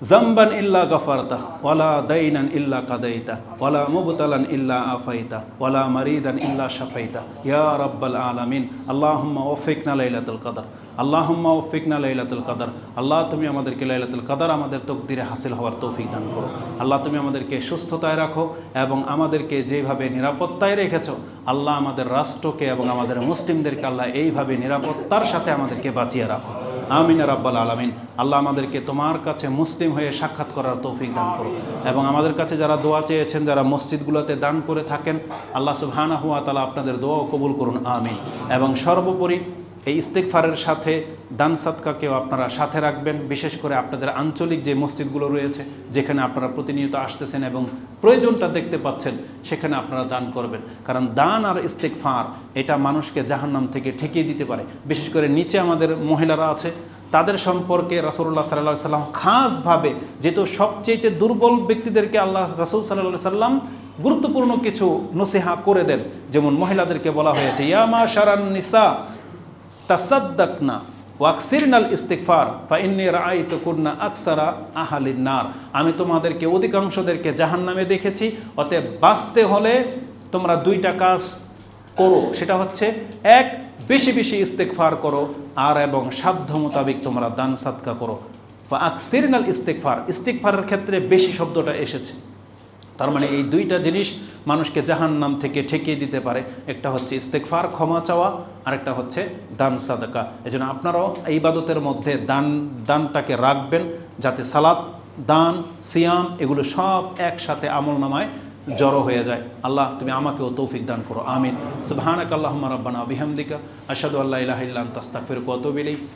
যামবান ইল্লা গাফারতা ওয়ালা দাইনান ইল্লা কাদাইতা ওয়ালা মুবতালান ইল্লা আফাইতা ওয়ালা মারিদান ইল্লা শাফাইতা ইয়া রাব্বাল আলামিন আল্লাহুম্মা ওয়াফিকনা লাইলাতুল কদর আল্লাহুম্মা ওয়াফিকনা লাইলাতুল কদর আল্লাহ তুমি আমাদেরকে লাইলাতুল কদর আমাদের তকদিরে হাসিল হওয়ার তৌফিক দান করো আল্লাহ তুমি আমাদেরকে সুস্থতায় রাখো এবং আমাদেরকে যেভাবে নিরাপত্তায় রেখেছো আল্লাহ আমাদের রাষ্ট্রকে এবং আমাদের মুসলিমদেরকে আল্লাহ এইভাবে নিরাপত্তার সাথে আমাদেরকে বাঁচিয়ে রাখো আমিন রাব্বাল আলামিন আল্লাহ আমাদেরকে তোমার কাছে মুসলিম হয়ে সাক্ষাৎ করার তৌফিক দান করো এবং আমাদের কাছে যারা দোয়া চেয়েছেন যারা মসজিদগুলোতে দান করে থাকেন আল্লাহ সুবহানাহু ওয়া তাআলা আপনাদের দোয়াও কবুল করুন আমিন এবং সর্বোপরি এই ইস্তিগফারের সাথে দান সাদকাকেও আপনারা সাথে রাখবেন বিশেষ করে আপনাদের আঞ্চলিক যে মসজিদগুলো রয়েছে যেখানে আপনারা প্রতিনিয়ত আসতেছেন এবং প্রয়োজনটা দেখতে পাচ্ছেন সেখানে আপনারা দান করবেন কারণ দান আর ইস্তিগফার এটা মানুষকে জাহান্নাম থেকে ঠেকিয়ে দিতে পারে বিশেষ করে নিচে আমাদের মহিলারা আছে তাদের সম্পর্কে রাসূলুল্লাহ সাল্লাল্লাহু আলাইহি সাল্লাম খাসভাবে যেহেতু সবচেয়ে দুর্বল ব্যক্তিদেরকে আল্লাহ রাসূল সাল্লাল্লাহু আলাইহি সাল্লাম গুরুত্বপূর্ণ কিছু নসিহা করে দেন যেমন মহিলাদেরকে বলা হয়েছে ইয়া মাশারান নিসা তাসাদ্দাকনা ওয়াকসিরনাল ইস্তিগফার ফাইন্নী রাআইতুকুন্না আকসারা আহলিন নার আমি তোমাদেরকে অধিকাংশদেরকে জাহান্নামে দেখেছি অতএব বাঁচতে হলে তোমরা দুইটা কাজ করো সেটা হচ্ছে এক বেশি বেশি ইস্তিগফার করো আর এবং সাধ্য মোতাবেক তোমরা দান সাদকা করো আকসিরনাল ইস্তিগফারের ক্ষেত্রে বেশি শব্দটা এসেছে তার মানে এই দুইটা জিনিস মানুষকে জাহান্নাম থেকে ঠেকিয়ে দিতে পারে একটা হচ্ছে ইস্তিগফার ক্ষমা চাওয়া আর একটা হচ্ছে দান সাদকা এজন্য আপনারাও এই ইবাদতের মধ্যে দানটাকে রাখবেন যাতে সালাত দান সিয়াম এগুলো সব একসাথে আমলনামায় জড়ো হয়ে যায় আল্লাহ তুমি আমাকেও তৌফিক দান করো আমিন সুবহানাকাল্লাহুম্মা রাব্বানা বিহামদিকা আশহাদু আল্লা ইলাহা ইল্লা আনতা আস্তাগফিরুকা ওয়া আতুবু ইলাইক